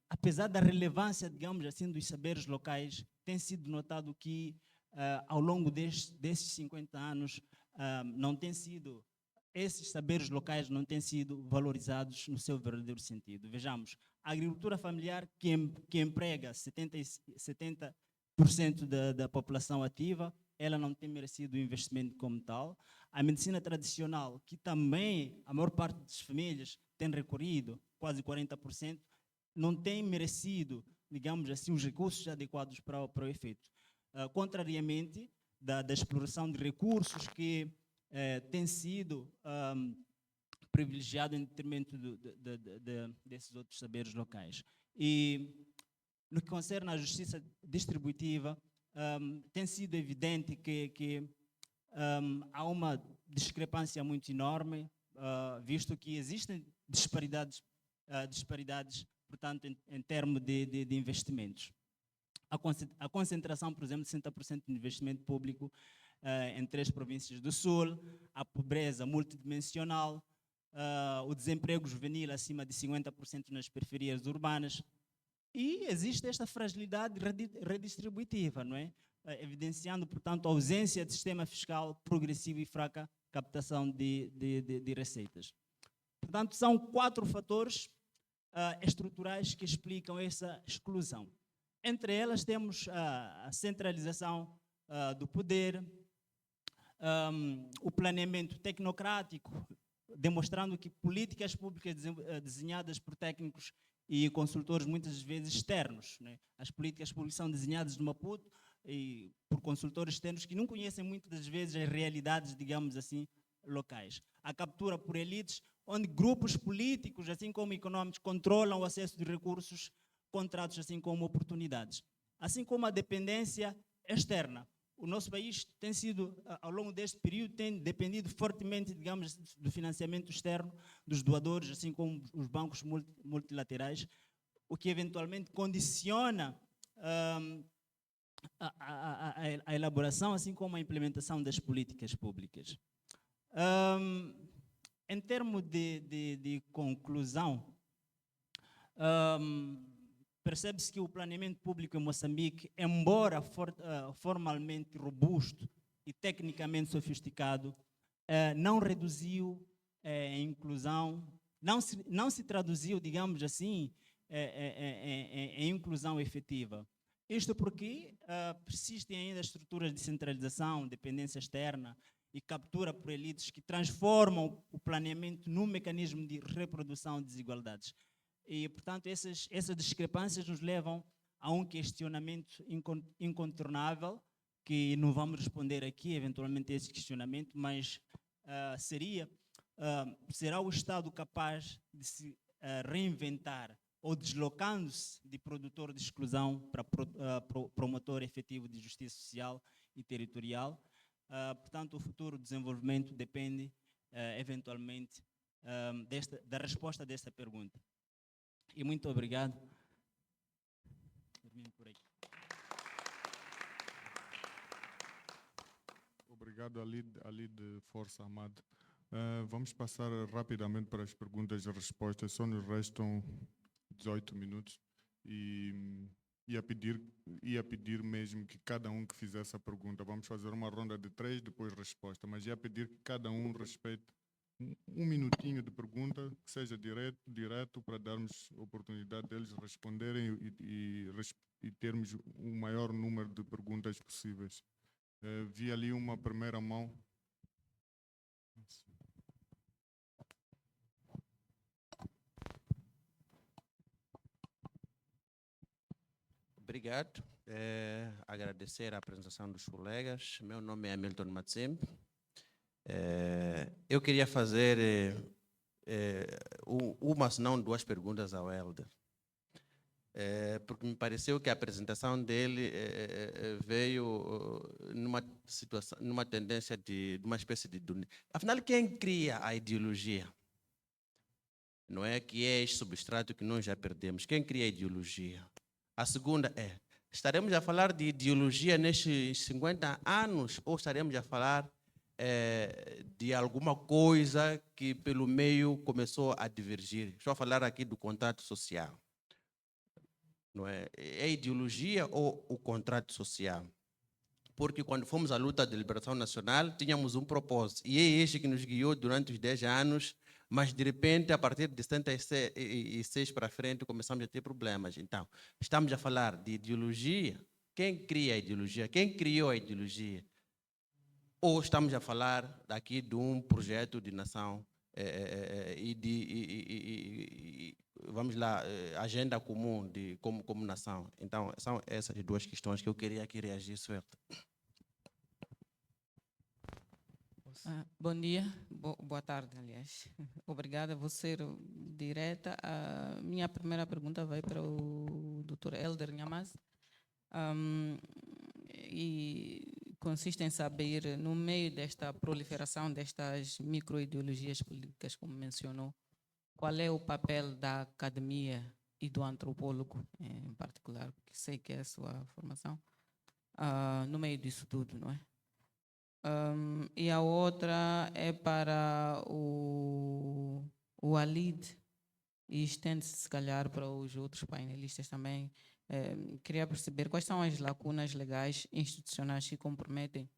apesar da relevância, digamos assim, dos saberes locais, tem sido notado que ao longo desses 50 anos esses saberes locais não têm sido valorizados no seu verdadeiro sentido. Vejamos, a agricultura familiar que emprega 70% da população ativa, ela não tem merecido o investimento como tal. A medicina tradicional, que também a maior parte das famílias tem recorrido, quase 40%, não tem merecido, digamos assim, os recursos adequados para o efeito. Contrariamente da exploração de recursos que tem sido privilegiado em detrimento desses outros saberes locais. E no que concerne à justiça distributiva, tem sido evidente que há uma discrepância muito enorme, visto que existem disparidades, portanto, em termos de investimentos. A concentração, por exemplo, de 60% de investimento público em 3 províncias do Sul, a pobreza multidimensional, o desemprego juvenil acima de 50% nas periferias urbanas, e existe esta fragilidade redistributiva, não é? Evidenciando, portanto, a ausência de sistema fiscal progressivo e fraca captação de receitas. Portanto, são 4 fatores estruturais que explicam essa exclusão. Entre elas temos a centralização do poder, o planeamento tecnocrático, demonstrando que políticas públicas desenhadas por técnicos e consultores muitas vezes externos, né? As políticas públicas são desenhadas no Maputo e por consultores externos que não conhecem muitas das vezes as realidades, digamos assim, locais. A captura por elites, onde grupos políticos, assim como econômicos, controlam o acesso de recursos, contratos, assim como oportunidades. Assim como a dependência externa. O nosso país tem sido, ao longo deste período, tem dependido fortemente, digamos, do financiamento externo, dos doadores, assim como os bancos multilaterais, o que eventualmente condiciona a elaboração, assim como a implementação das políticas públicas. Em termos de conclusão, percebe-se que o planeamento público em Moçambique, embora formalmente robusto e tecnicamente sofisticado, não reduziu a inclusão, não se traduziu, digamos assim, em inclusão efetiva. Isto porque persistem ainda estruturas de centralização, dependência externa e captura por elites que transformam o planeamento num mecanismo de reprodução de desigualdades. E, portanto, essas discrepâncias nos levam a um questionamento incontornável, que não vamos responder aqui, eventualmente, a esse questionamento, mas será o Estado capaz de se reinventar ou deslocando-se de produtor de exclusão para promotor efetivo de justiça social e territorial? Portanto, o futuro desenvolvimento depende, eventualmente, da resposta desta pergunta. E muito obrigado. Termino por aqui.
Obrigado, Ali de Força Armada. Vamos passar rapidamente para as perguntas e respostas. Só nos restam 18 minutos. E ia pedir mesmo que cada um que fizesse a pergunta, vamos fazer uma ronda de 3, depois resposta, mas ia pedir que cada um respeite um minutinho de pergunta, que seja direto para darmos oportunidade deles responderem e termos o maior número de perguntas possíveis. Vi ali uma primeira mão.
Obrigado. Agradecer a apresentação dos colegas. Meu nome é Hamilton Matsembe. Eu queria fazer uma, se não duas perguntas ao Helder. Porque me pareceu que a apresentação dele veio numa tendência de uma espécie de... Afinal, quem cria a ideologia? Não é que é este substrato que nós já perdemos. Quem cria a ideologia? A segunda é, estaremos a falar de ideologia nestes 50 anos ou estaremos a falar de alguma coisa que pelo meio começou a divergir? Estou a falar aqui do contrato social. Não é? É ideologia ou o contrato social? Porque quando fomos à luta de liberação nacional, tínhamos um propósito, e é este que nos guiou durante os 10 anos, mas de repente, a partir de 76 para frente, começamos a ter problemas. Então, estamos a falar de ideologia. Quem cria a ideologia? Quem criou a ideologia? Ou estamos a falar daqui de um projeto de nação vamos lá, agenda comum como nação? Então, são essas duas questões que eu queria que reagisse.
Bom dia, boa tarde, aliás. Obrigada, vou ser direta. A minha primeira pergunta vai para o Dr. Helder Nhamazi. E consiste em saber, no meio desta proliferação destas microideologias políticas, como mencionou, qual é o papel da academia e do antropólogo, em particular, que sei que é a sua formação, no meio disso tudo, não é? E a outra é para o Walid, e estende-se, se calhar, para os outros painelistas também. Queria perceber quais são as lacunas legais institucionais que comprometem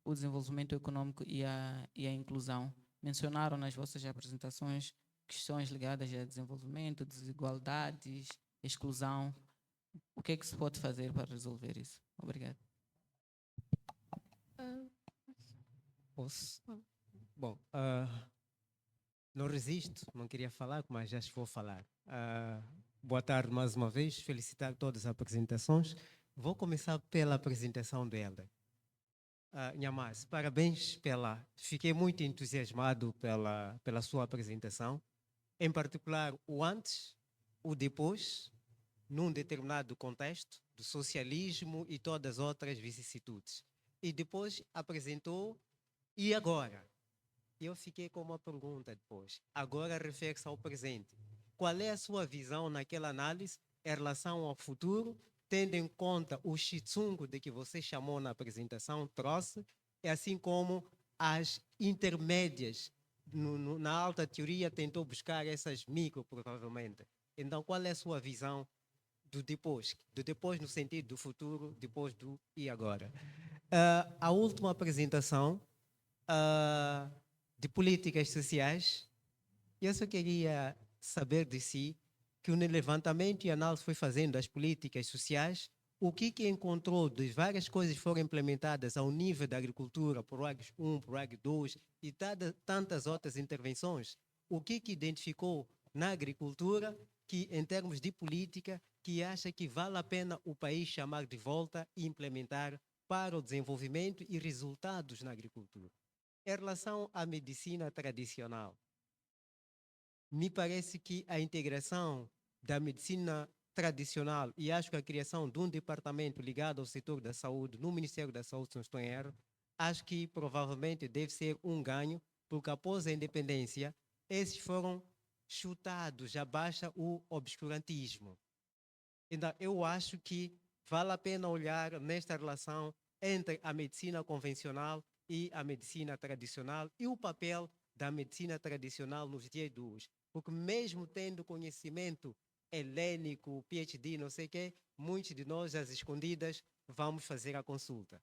o desenvolvimento econômico e a inclusão. Mencionaram nas vossas apresentações questões ligadas a desenvolvimento, desigualdades, exclusão. O que é que se pode fazer para resolver isso? Obrigada.
Posso? Bom, não resisto, não queria falar, mas já vou falar. Boa tarde mais uma vez, felicitar todas as apresentações. Vou começar pela apresentação do Helder. Nhamazi, parabéns Fiquei muito entusiasmado pela sua apresentação, em particular o antes, o depois, num determinado contexto do socialismo e todas as outras vicissitudes. E depois apresentou e agora? Eu fiquei com uma pergunta depois. Agora refere-se ao presente. Qual é a sua visão naquela análise em relação ao futuro, tendo em conta o shitsungo de que você chamou na apresentação, trouxe, e assim como as intermédias, na alta teoria tentou buscar essas micro, provavelmente. Então, qual é a sua visão do depois? Do depois no sentido do futuro, depois do e agora? A última apresentação de políticas sociais, eu só queria saber de si que no levantamento e análise foi fazendo das políticas sociais, o que encontrou de várias coisas foram implementadas ao nível da agricultura, PROAG 1, PROAG 2 e tantas outras intervenções, o que identificou na agricultura que, em termos de política, que acha que vale a pena o país chamar de volta e implementar para o desenvolvimento e resultados na agricultura. Em relação à medicina tradicional, me parece que a integração da medicina tradicional e acho que a criação de um departamento ligado ao setor da saúde no Ministério da Saúde, se não estou em erro, acho que provavelmente deve ser um ganho, porque após a independência, esses foram chutados, já baixa o obscurantismo. Então, eu acho que vale a pena olhar nesta relação entre a medicina convencional e a medicina tradicional e o papel da medicina tradicional nos dias de hoje. Porque mesmo tendo conhecimento helênico, PhD, não sei o quê, muitos de nós, às escondidas, vamos fazer a consulta.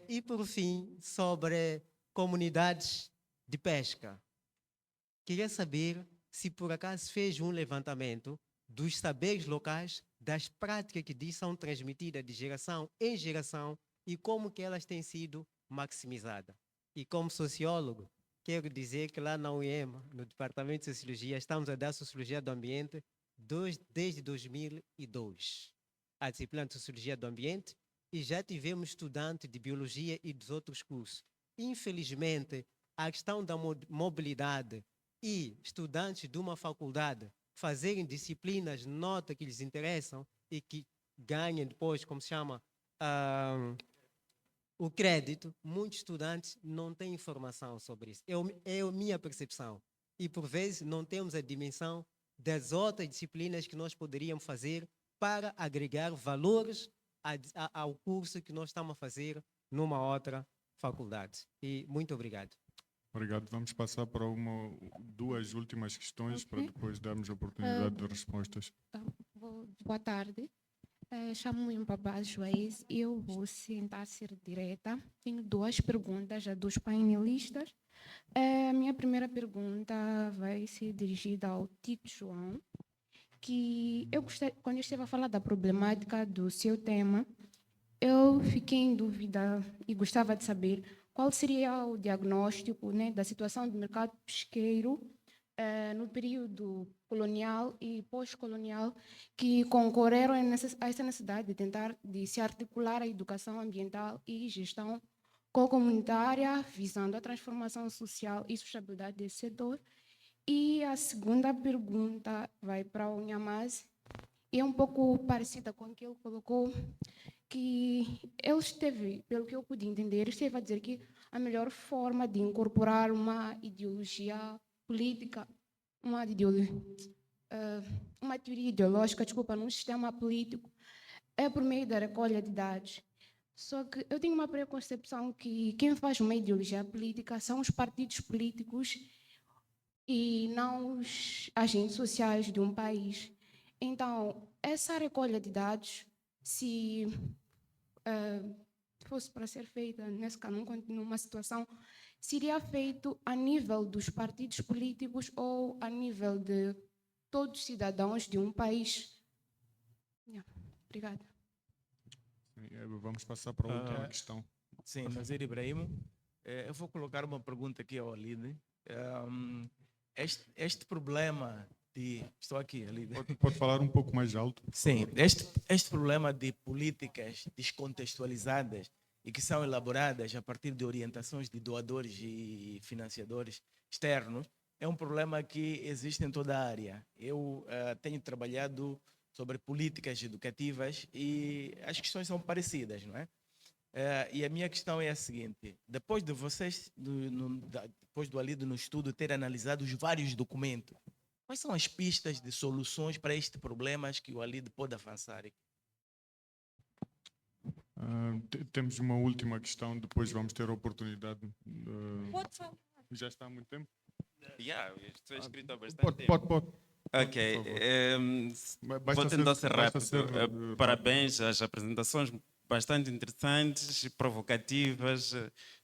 E por fim, sobre comunidades de pesca. Queria saber se por acaso fez um levantamento dos saberes locais, das práticas que diz são transmitidas de geração em geração e como que elas têm sido maximizadas. E como sociólogo, quero dizer que lá na UEM, no Departamento de Sociologia, estamos a dar Sociologia do Ambiente desde 2002. A disciplina de Sociologia do Ambiente, e já tivemos estudantes de Biologia e dos outros cursos. Infelizmente, a questão da mobilidade e estudantes de uma faculdade fazerem disciplinas, nota que lhes interessam e que ganhem depois, como se chama, o crédito, muitos estudantes não têm informação sobre isso. É a minha percepção. E, por vezes, não temos a dimensão das outras disciplinas que nós poderíamos fazer para agregar valores ao curso que nós estamos a fazer numa outra faculdade. E muito obrigado.
Obrigado. Vamos passar para duas últimas questões para depois darmos a oportunidade de respostas.
Boa tarde. Chamo-me Mbaba Joaís e eu vou tentar ser direta. Tenho duas perguntas a dos painelistas. A minha primeira pergunta vai ser dirigida ao Tito João, que quando eu esteve a falar da problemática do seu tema, eu fiquei em dúvida e gostava de saber qual seria o diagnóstico, né, da situação do mercado pesqueiro no período colonial e pós-colonial, que concorreram a essa necessidade de tentar se articular a educação ambiental e gestão comunitária, visando a transformação social e sustentabilidade desse setor. E a segunda pergunta vai para o Nhamaze, e é um pouco parecida com o que ele colocou, que ele esteve, pelo que eu pude entender, esteve a dizer que a melhor forma de incorporar uma ideologia política, uma teoria ideológica, num sistema político, é por meio da recolha de dados. Só que eu tenho uma preconcepção que quem faz uma ideologia política são os partidos políticos e não os agentes sociais de um país. Então, essa recolha de dados, se fosse para ser feita, nesse caso, numa situação, seria feito a nível dos partidos políticos ou a nível de todos os cidadãos de um país? Obrigada.
Vamos passar para a última questão.
Sim, Nazir Ibrahim. Eu vou colocar uma pergunta aqui ao Alide. Este problema de... Estou aqui, Alide.
Pode falar um pouco mais alto?
Sim, este problema de políticas descontextualizadas e que são elaboradas a partir de orientações de doadores e financiadores externos é um problema que existe em toda a área. Eu tenho trabalhado sobre políticas educativas e as questões são parecidas, não é? E a minha questão é a seguinte: depois de vocês, depois do Alide no estudo ter analisado os vários documentos, quais são as pistas de soluções para estes problemas que o Alide pode avançar?
Temos uma última questão, depois vamos ter a oportunidade.
Pode falar.
Já está há muito tempo?
Estou inscrito há bastante tempo.
Pode.
Ok. Vou tentar ser rápido. Parabéns às apresentações bastante interessantes e provocativas.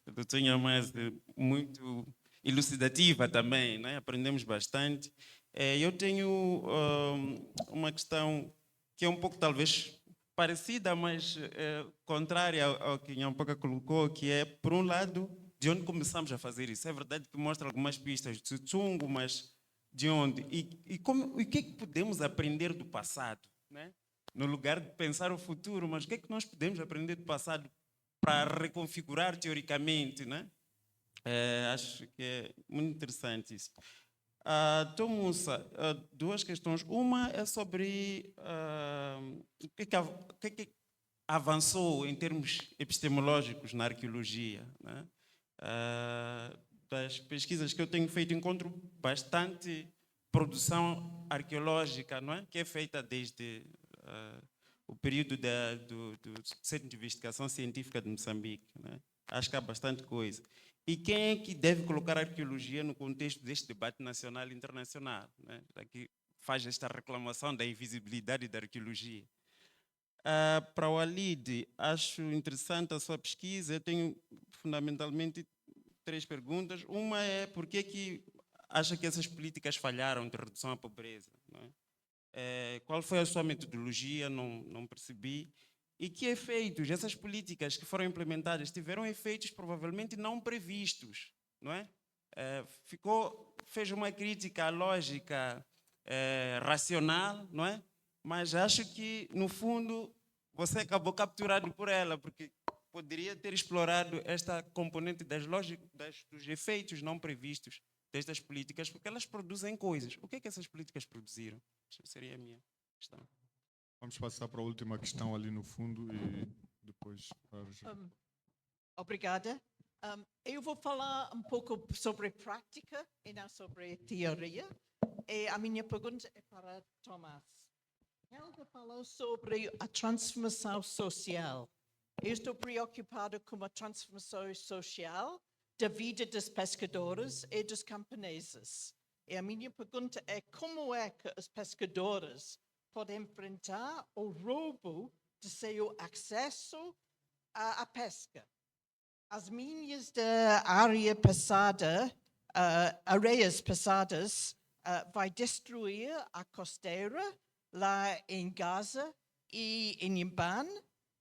Do Tonho mais muito elucidativa também, né? Aprendemos bastante. Eu tenho uma questão que é um pouco talvez parecida, mas contrária ao que Nhampoca colocou, que é, por um lado, de onde começamos a fazer isso. É verdade que mostra algumas pistas de Tsungo, mas de onde? E o que é que podemos aprender do passado, né? No lugar de pensar o futuro, mas o que é que nós podemos aprender do passado para reconfigurar teoricamente, né? Acho que é muito interessante isso. Tomusa, duas questões. Uma é sobre o que avançou em termos epistemológicos na arqueologia, né? Das pesquisas que eu tenho feito, encontro bastante produção arqueológica, não é? Que é feita desde o período do Centro de Investigação Científica de Moçambique, né? Acho que há bastante coisa. E quem é que deve colocar a arqueologia no contexto deste debate nacional e internacional? Né? Aqui faz esta reclamação da invisibilidade da arqueologia. Para o Alid, acho interessante a sua pesquisa. Eu tenho fundamentalmente 3 perguntas. Uma é por que acha que essas políticas falharam de redução à pobreza? Não é? Qual foi a sua metodologia? Não percebi. E que efeitos essas políticas que foram implementadas tiveram efeitos provavelmente não previstos, não é? Fez uma crítica à lógica racional, não é? Mas acho que, no fundo, você acabou capturado por ela, porque poderia ter explorado esta componente dos efeitos não previstos destas políticas, porque elas produzem coisas. O que é que essas políticas produziram? Essa seria a minha questão.
Vamos passar para a última questão ali no fundo e depois...
Obrigada. Eu vou falar um pouco sobre prática e não sobre teoria. E a minha pergunta é para Tomás. Helga falou sobre a transformação social. Eu estou preocupada com a transformação social da vida dos pescadores e dos camponeses. E a minha pergunta é como é que os pescadores podem enfrentar o roubo de seu acesso à pesca. As minhas da área passada, areias passadas, vai destruir a costeira lá em Gaza e em Iban,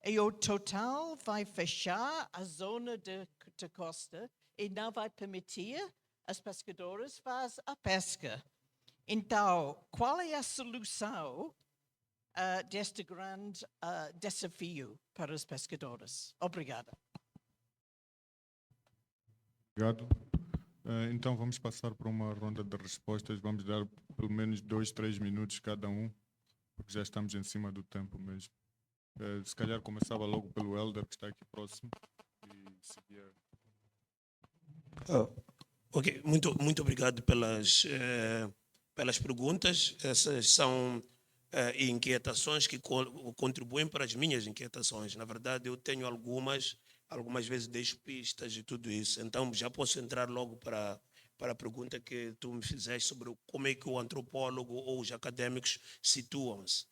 e o total vai fechar a zona de costa e não vai permitir aos pescadores fazer a pesca. Então, qual é a solução deste grande desafio para os pescadores? Obrigada.
Obrigado. Então vamos passar para uma ronda de respostas. Vamos dar pelo menos 2, 3 minutos cada um, porque já estamos em cima do tempo mesmo. Se calhar começava logo pelo Helder, que está aqui próximo, e seguia...
Ok, muito obrigado pelas perguntas. Essas são inquietações que contribuem para as minhas inquietações. Na verdade, eu tenho algumas vezes deixo pistas e tudo isso. Então, já posso entrar logo para a pergunta que tu me fizeste sobre como é que o antropólogo ou os académicos situam-se.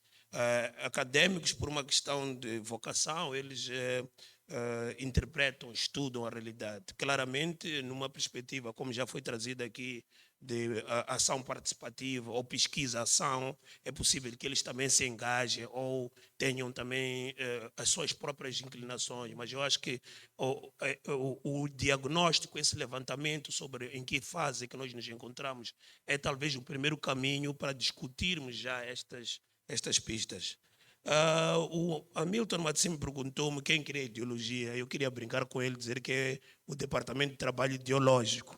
Académicos, por uma questão de vocação, eles interpretam, estudam a realidade. Claramente, numa perspectiva, como já foi trazida aqui, de ação participativa ou pesquisa-ação, é possível que eles também se engajem ou tenham também as suas próprias inclinações. Mas eu acho que o diagnóstico, esse levantamento sobre em que fase que nós nos encontramos, é talvez o primeiro caminho para discutirmos já estas pistas. O Hamilton Matsim perguntou-me quem cria ideologia. Eu queria brincar com ele, dizer que é o Departamento de Trabalho Ideológico.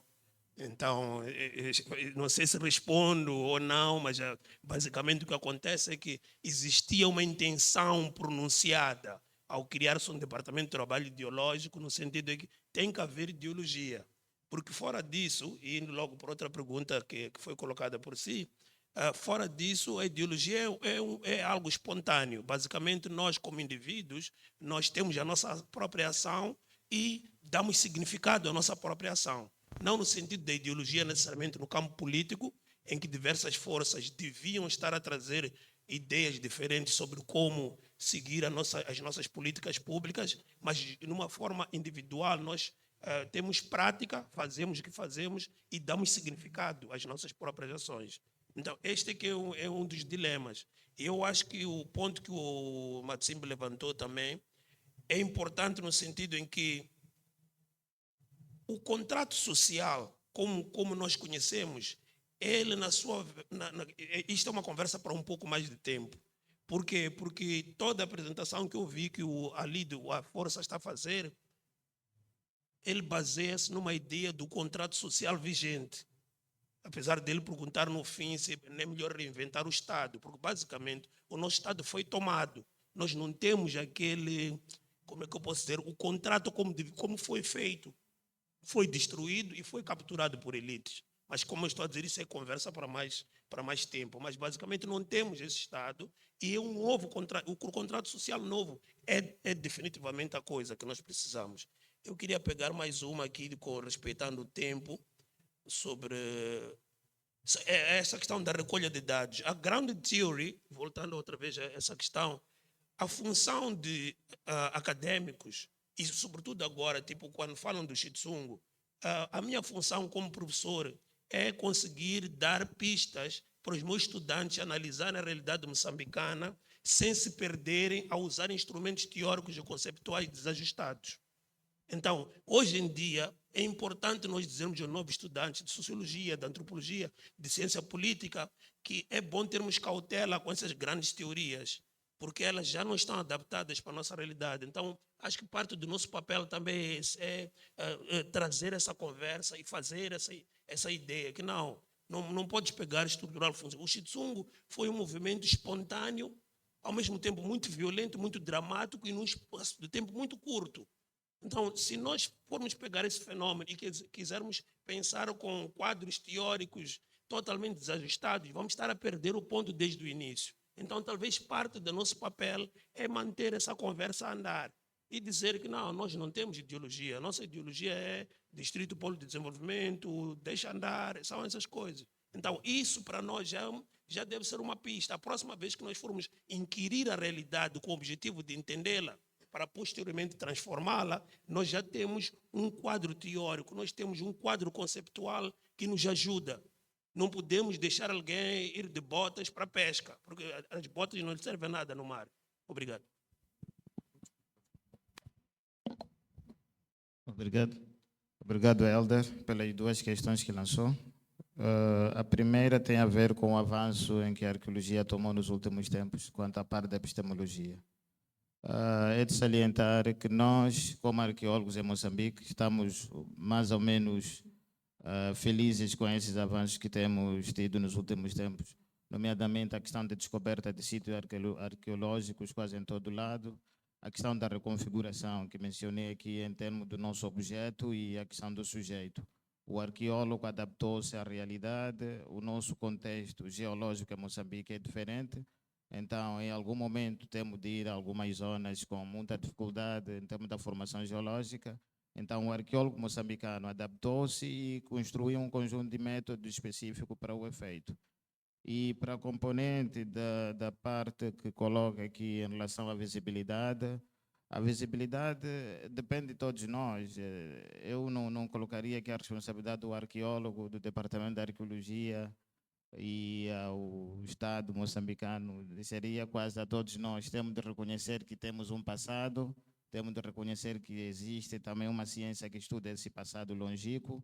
Então, não sei se respondo ou não, mas basicamente o que acontece é que existia uma intenção pronunciada ao criar-se um Departamento de Trabalho Ideológico, no sentido de que tem que haver ideologia. Porque fora disso, e indo logo para outra pergunta que foi colocada por si, fora disso, a ideologia é algo espontâneo. Basicamente, nós como indivíduos, nós temos a nossa própria ação e damos significado à nossa própria ação. Não no sentido da ideologia necessariamente no campo político, em que diversas forças deviam estar a trazer ideias diferentes sobre como seguir as nossas políticas públicas, mas de uma forma individual nós temos prática, fazemos o que fazemos e damos significado às nossas próprias ações. Então, este aqui é um dos dilemas. E eu acho que o ponto que o Matsimbe levantou também é importante no sentido em que o contrato social, como nós conhecemos, ele isto é uma conversa para um pouco mais de tempo. Por quê? Porque toda a apresentação que eu vi que a Força está a fazer, ele baseia-se numa ideia do contrato social vigente. Apesar dele perguntar no fim se não é melhor reinventar o Estado, porque basicamente o nosso Estado foi tomado. Nós não temos aquele, como é que eu posso dizer, o contrato como foi feito. Foi destruído e foi capturado por elites. Mas como eu estou a dizer, isso é conversa para mais tempo. Mas basicamente não temos esse Estado e é um novo contrato. O contrato social novo é definitivamente a coisa que nós precisamos. Eu queria pegar mais uma aqui, respeitando o tempo, sobre essa questão da recolha de dados. A ground theory, voltando outra vez a essa questão, a função de académicos, e sobretudo agora, tipo, quando falam do Shitsungo, a minha função como professor é conseguir dar pistas para os meus estudantes analisarem a realidade moçambicana sem se perderem a usar instrumentos teóricos e conceptuais desajustados. Então, hoje em dia, é importante nós dizermos aos novos estudantes de sociologia, de antropologia, de ciência política, que é bom termos cautela com essas grandes teorias, porque elas já não estão adaptadas para a nossa realidade. Então, acho que parte do nosso papel também é trazer essa conversa e fazer essa ideia, que não podes pegar estrutural função. O Shitsungo foi um movimento espontâneo, ao mesmo tempo muito violento, muito dramático e num espaço de tempo muito curto. Então, se nós formos pegar esse fenômeno e quisermos pensar com quadros teóricos totalmente desajustados, vamos estar a perder o ponto desde o início. Então, talvez parte do nosso papel é manter essa conversa a andar e dizer que nós não temos ideologia. Nossa ideologia é Distrito Polo de Desenvolvimento, deixa andar, são essas coisas. Então, isso para nós já deve ser uma pista. A próxima vez que nós formos inquirir a realidade com o objetivo de entendê-la, para posteriormente transformá-la, nós já temos um quadro teórico, nós temos um quadro conceptual que nos ajuda. Não podemos deixar alguém ir de botas para a pesca, porque as botas não lhe servem a nada no mar. Obrigado.
Obrigado, Helder, pelas duas questões que lançou. A primeira tem a ver com o avanço em que a arqueologia tomou nos últimos tempos, quanto à parte da epistemologia. É de salientar que nós, como arqueólogos em Moçambique, estamos mais ou menos felizes com esses avanços que temos tido nos últimos tempos, nomeadamente a questão da descoberta de sítios arqueológicos quase em todo lado, a questão da reconfiguração que mencionei aqui em termos do nosso objeto e a questão do sujeito. O arqueólogo adaptou-se à realidade, o nosso contexto geológico em Moçambique é diferente, então em algum momento temos de ir a algumas zonas com muita dificuldade em termos da formação geológica. Então o arqueólogo moçambicano adaptou-se e construiu um conjunto de métodos específicos para o efeito. E para a componente da parte que coloca aqui em relação à visibilidade, a visibilidade depende de todos nós. Eu não colocaria que a responsabilidade do arqueólogo, do Departamento de Arqueologia e ao Estado moçambicano seria quase a todos nós. Temos de reconhecer que temos um passado, temos de reconhecer que existe também uma ciência que estuda esse passado longínquo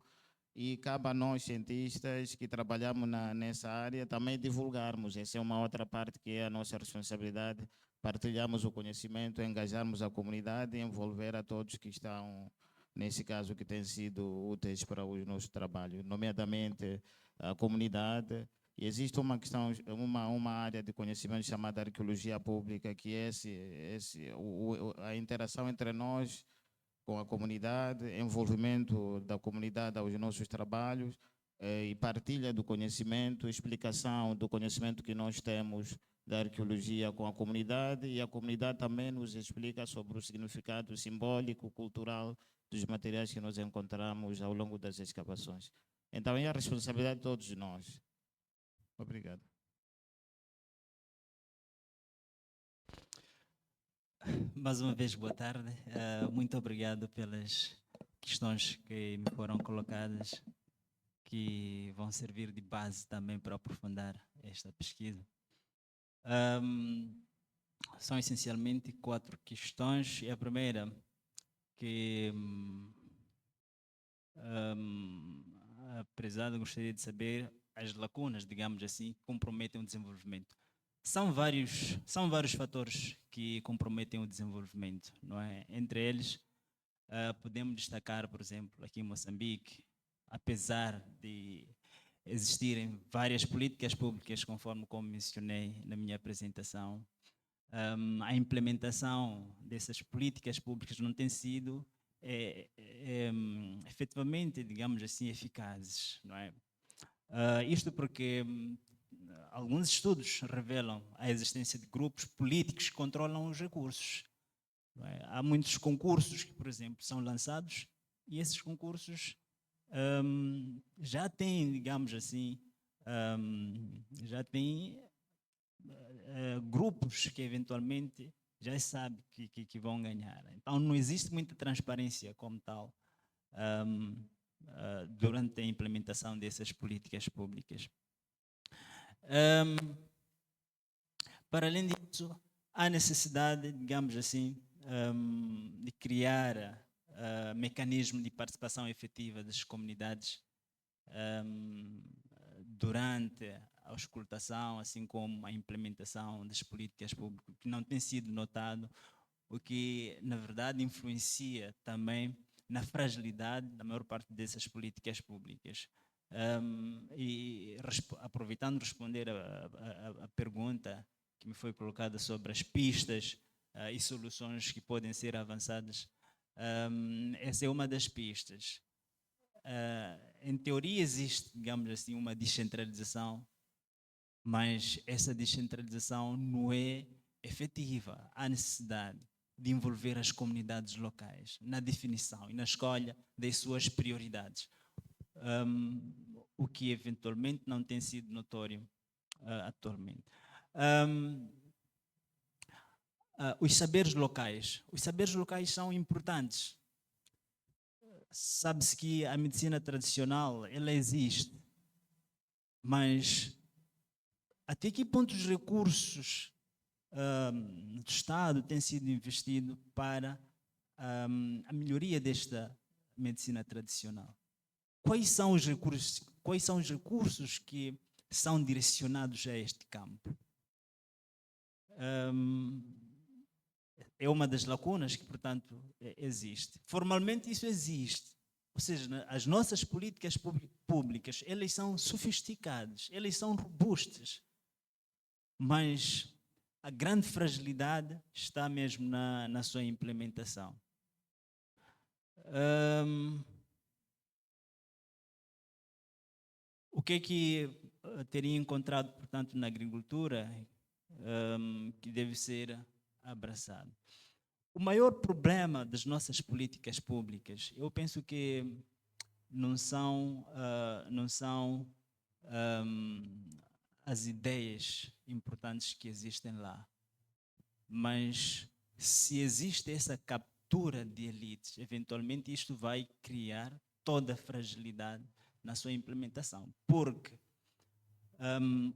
e cabe a nós, cientistas que trabalhamos nessa área, também divulgarmos. Essa é uma outra parte que é a nossa responsabilidade, partilharmos o conhecimento, engajarmos a comunidade e envolver a todos que estão, nesse caso, que têm sido úteis para o nosso trabalho, nomeadamente a comunidade. E existe uma questão, uma área de conhecimento chamada arqueologia pública, que é a interação entre nós com a comunidade, envolvimento da comunidade aos nossos trabalhos e partilha do conhecimento, explicação do conhecimento que nós temos da arqueologia com a comunidade, e a comunidade também nos explica sobre o significado simbólico, cultural dos materiais que nós encontramos ao longo das escavações. Então é a responsabilidade de todos nós. Obrigado.
Mais uma vez, boa tarde. Muito obrigado pelas questões que me foram colocadas, que vão servir de base também para aprofundar esta pesquisa. São essencialmente 4 questões. E a primeira, que a prezada gostaria de saber as lacunas, digamos assim, que comprometem o desenvolvimento. São vários fatores que comprometem o desenvolvimento, não é? Entre eles, podemos destacar, por exemplo, aqui em Moçambique, apesar de existirem várias políticas públicas, conforme como mencionei na minha apresentação, a implementação dessas políticas públicas não tem sido efetivamente, digamos assim, eficazes, não é? Isto porque alguns estudos revelam a existência de grupos políticos que controlam os recursos. não é? Há muitos concursos que, por exemplo, são lançados e esses concursos já têm, digamos assim, já têm grupos que eventualmente já sabem que vão ganhar. Então não existe muita transparência como tal durante a implementação dessas políticas públicas. Para além disso, há necessidade, digamos assim, de criar mecanismos de participação efetiva das comunidades durante a auscultação, assim como a implementação das políticas públicas, que não tem sido notado, o que, na verdade, influencia também na fragilidade da maior parte dessas políticas públicas. Aproveitando responder a pergunta que me foi colocada sobre as pistas e soluções que podem ser avançadas, essa é uma das pistas. Em teoria existe, digamos assim, uma descentralização, mas essa descentralização não é efetiva. Há necessidade de envolver as comunidades locais na definição e na escolha das suas prioridades, o que eventualmente não tem sido notório atualmente. Os saberes locais são importantes. Sabe-se que a medicina tradicional, ela existe, mas até que ponto os recursos do Estado têm sido investidos para a melhoria desta medicina tradicional? Quais são os recursos que são direcionados a este campo? É uma das lacunas que, portanto, existe. Formalmente isso existe. Ou seja, as nossas políticas públicas, elas são sofisticadas, elas são robustas, mas a grande fragilidade está mesmo na sua implementação. O que é que teria encontrado, portanto, na agricultura que deve ser abraçado? O maior problema das nossas políticas públicas, eu penso que não são as ideias importantes que existem lá, mas se existe essa captura de elites, eventualmente isto vai criar toda a fragilidade na sua implementação, porque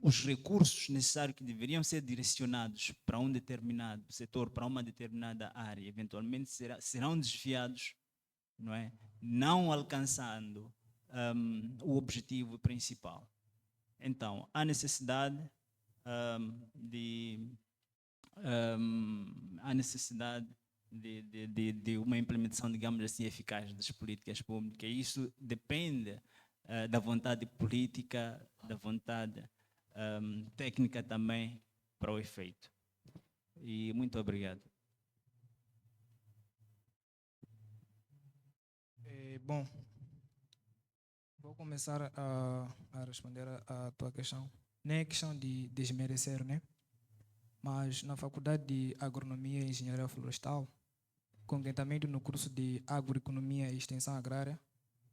os recursos necessários que deveriam ser direcionados para um determinado setor, para uma determinada área, eventualmente serão desviados, não é? Não alcançando o objetivo principal. Então, há necessidade de uma implementação, digamos assim, eficaz das políticas públicas. Isso depende da vontade política, da vontade técnica também para o efeito. E muito obrigado.
Bom, vou começar a responder a tua questão. Nem é questão de desmerecer, né? Mas na Faculdade de Agronomia e Engenharia Florestal, concretamente no curso de Agroeconomia e Extensão Agrária,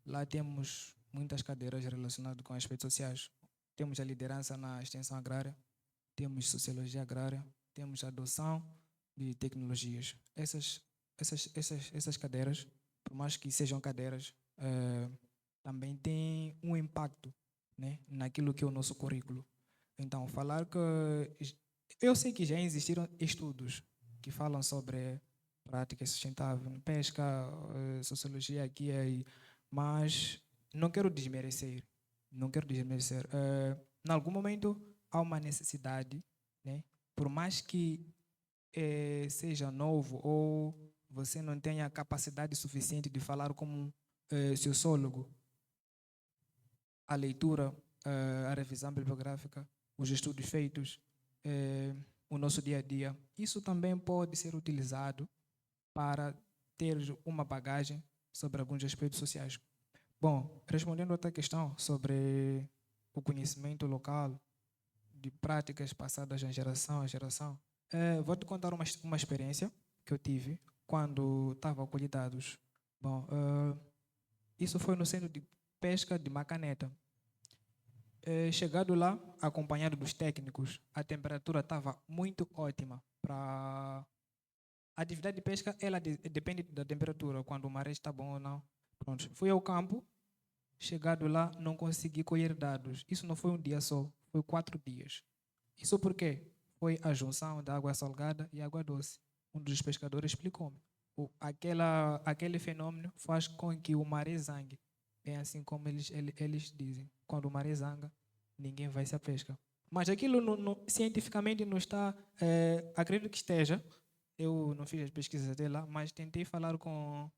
lá temos muitas cadeiras relacionadas com aspectos sociais. Temos a liderança na extensão agrária, temos sociologia agrária, temos a adoção de tecnologias. Essas cadeiras, por mais que sejam cadeiras, também têm um impacto, né, naquilo que é o nosso currículo. Então, falar que... Eu sei que já existiram estudos que falam sobre prática sustentável, pesca, sociologia aqui e aí, mas não quero desmerecer. Em algum momento há uma necessidade, né? Por mais que seja novo ou você não tenha capacidade suficiente de falar como sociólogo, a leitura, a revisão bibliográfica, os estudos feitos, o nosso dia a dia, isso também pode ser utilizado para ter uma bagagem sobre alguns aspectos sociais. Bom, respondendo a outra questão sobre o conhecimento local, de práticas passadas de geração a geração, vou te contar uma experiência que eu tive quando estavam acolhidados. Bom, isso foi no centro de pesca de Macaneta. Chegado lá, acompanhado dos técnicos, a temperatura estava muito ótima. A atividade de pesca ela depende da temperatura, quando o mar está bom ou não. Pronto. Fui ao campo, chegado lá, não consegui colher dados. Isso não foi um dia só, foi 4 dias. Isso porque foi a junção da água salgada e água doce. Um dos pescadores explicou-me. Aquele fenômeno faz com que o mar zangue. É assim como eles dizem. Quando o mar zanga, ninguém vai se à pesca. Mas aquilo cientificamente não está... acredito que esteja. Eu não fiz as pesquisas até lá, mas tentei falar com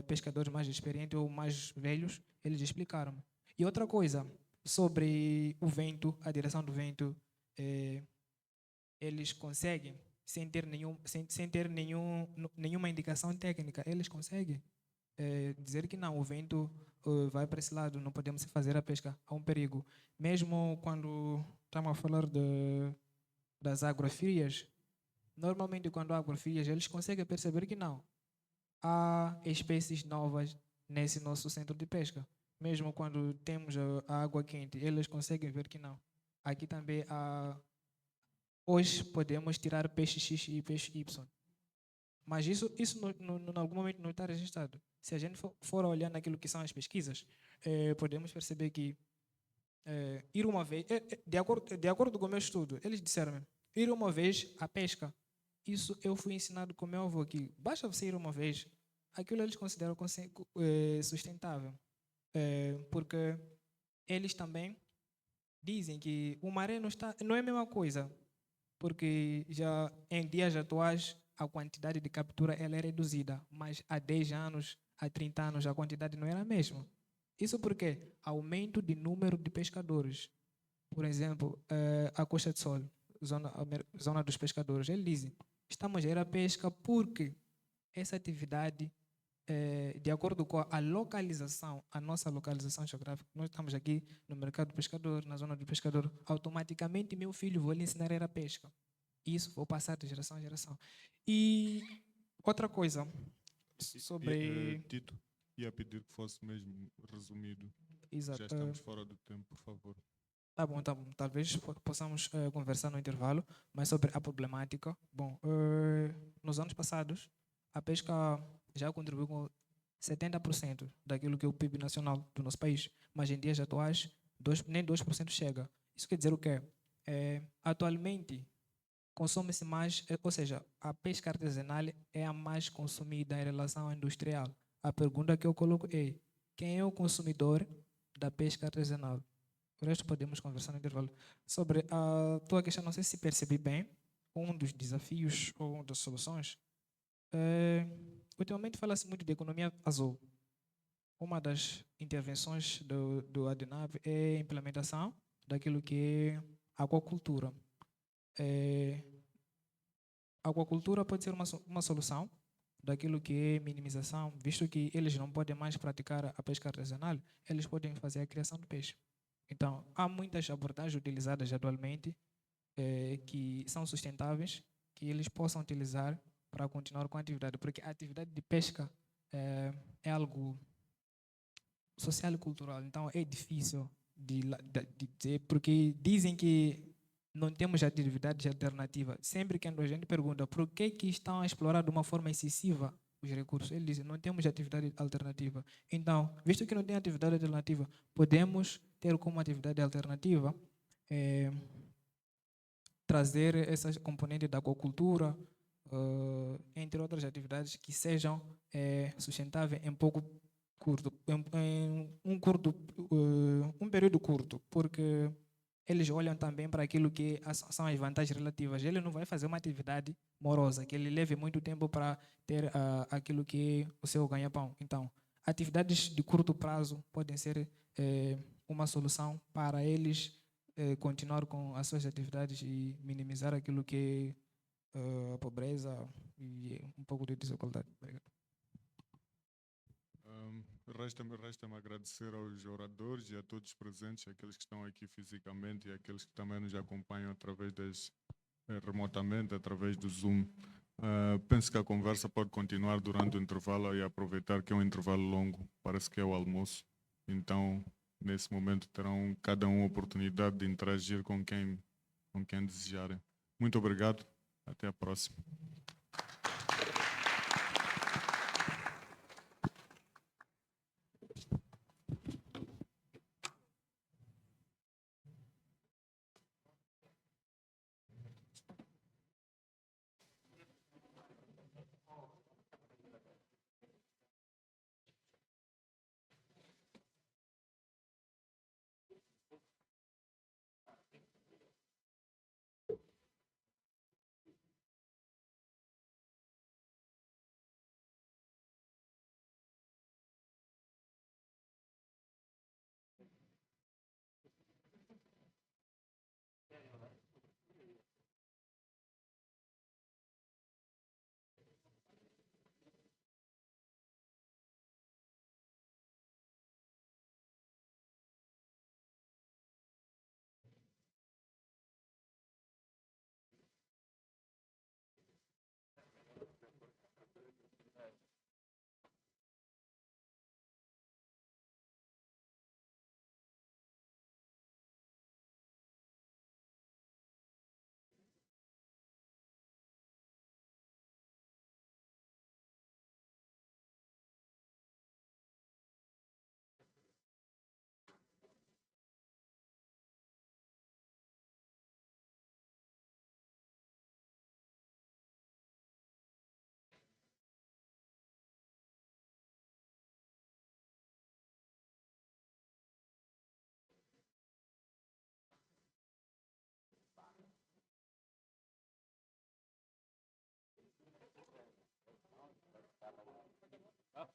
pescadores mais experientes ou mais velhos. Eles explicaram. E outra coisa, sobre o vento, a direção do vento, eles conseguem, sem ter nenhuma indicação técnica, eles conseguem dizer que não, o vento vai para esse lado, não podemos fazer a pesca, há um perigo. Mesmo quando estamos a falar das agrofrias, normalmente quando há agrofrias, eles conseguem perceber que não, há espécies novas nesse nosso centro de pesca. Mesmo quando temos a água quente, eles conseguem ver que não. Aqui também há... Hoje podemos tirar peixe X e peixe Y. Mas isso em algum momento não está registrado. Se a gente for olhar naquilo que são as pesquisas, podemos perceber que ir uma vez... de acordo com o meu estudo, eles disseram-me, ir uma vez à pesca. Isso eu fui ensinado com meu avô aqui. Basta você ir uma vez. Aquilo eles consideram sustentável. Porque eles também dizem que o maré não é a mesma coisa. Porque já em dias atuais a quantidade de captura ela é reduzida. Mas há 10 anos, há 30 anos, a quantidade não era a mesma. Isso porque aumento de número de pescadores. Por exemplo, a Costa de Sol, zona dos pescadores, eles dizem, estamos a ir à pesca porque essa atividade, de acordo com a localização, a nossa localização geográfica, nós estamos aqui no mercado do pescador, na zona do pescador, automaticamente meu filho vou lhe ensinar a ir à pesca. Isso vou passar de geração em geração. E outra coisa, sobre...
Tito, ia pedir que fosse mesmo resumido.
Exato.
Já estamos fora do tempo, por favor.
Tá bom. Talvez possamos conversar no intervalo, mas sobre a problemática. Bom, nos anos passados, a pesca já contribuiu com 70% daquilo que é o PIB nacional do nosso país, mas em dias atuais, nem 2% chega. Isso quer dizer o quê? Atualmente, consome-se mais, ou seja, a pesca artesanal é a mais consumida em relação à industrial. A pergunta que eu coloco é, quem é o consumidor da pesca artesanal? O resto podemos conversar no intervalo. Sobre a tua questão, não sei se percebi bem, um dos desafios ou uma das soluções. Ultimamente fala-se muito de economia azul. Uma das intervenções do ADNAV é a implementação daquilo que é aquacultura. A aquacultura pode ser uma solução daquilo que é minimização, visto que eles não podem mais praticar a pesca artesanal, eles podem fazer a criação de peixe. Então, há muitas abordagens utilizadas atualmente que são sustentáveis, que eles possam utilizar para continuar com a atividade, porque a atividade de pesca é algo social e cultural, então é difícil de dizer, porque dizem que não temos atividade alternativa. Sempre que a gente pergunta por que estão a explorar de uma forma excessiva os recursos, eles dizem não temos atividade alternativa. Então, visto que não tem atividade alternativa, podemos ter como atividade alternativa trazer essas componentes da aquacultura, entre outras atividades que sejam sustentáveis em pouco curto, em um período curto, porque eles olham também para aquilo que são as vantagens relativas. Ele não vai fazer uma atividade morosa, que ele leve muito tempo para ter aquilo que é o seu ganha-pão. Então, atividades de curto prazo podem ser uma solução para eles continuar com as suas atividades e minimizar aquilo que é a pobreza e um pouco de desigualdade. Obrigado.
Resta-me agradecer aos oradores e a todos os presentes, aqueles que estão aqui fisicamente e aqueles que também nos acompanham através remotamente, através do Zoom. Penso que a conversa pode continuar durante o intervalo e aproveitar que é um intervalo longo, parece que é o almoço. Então, nesse momento, terão cada um a oportunidade de interagir com quem desejarem. Muito obrigado, até a próxima.
Ah,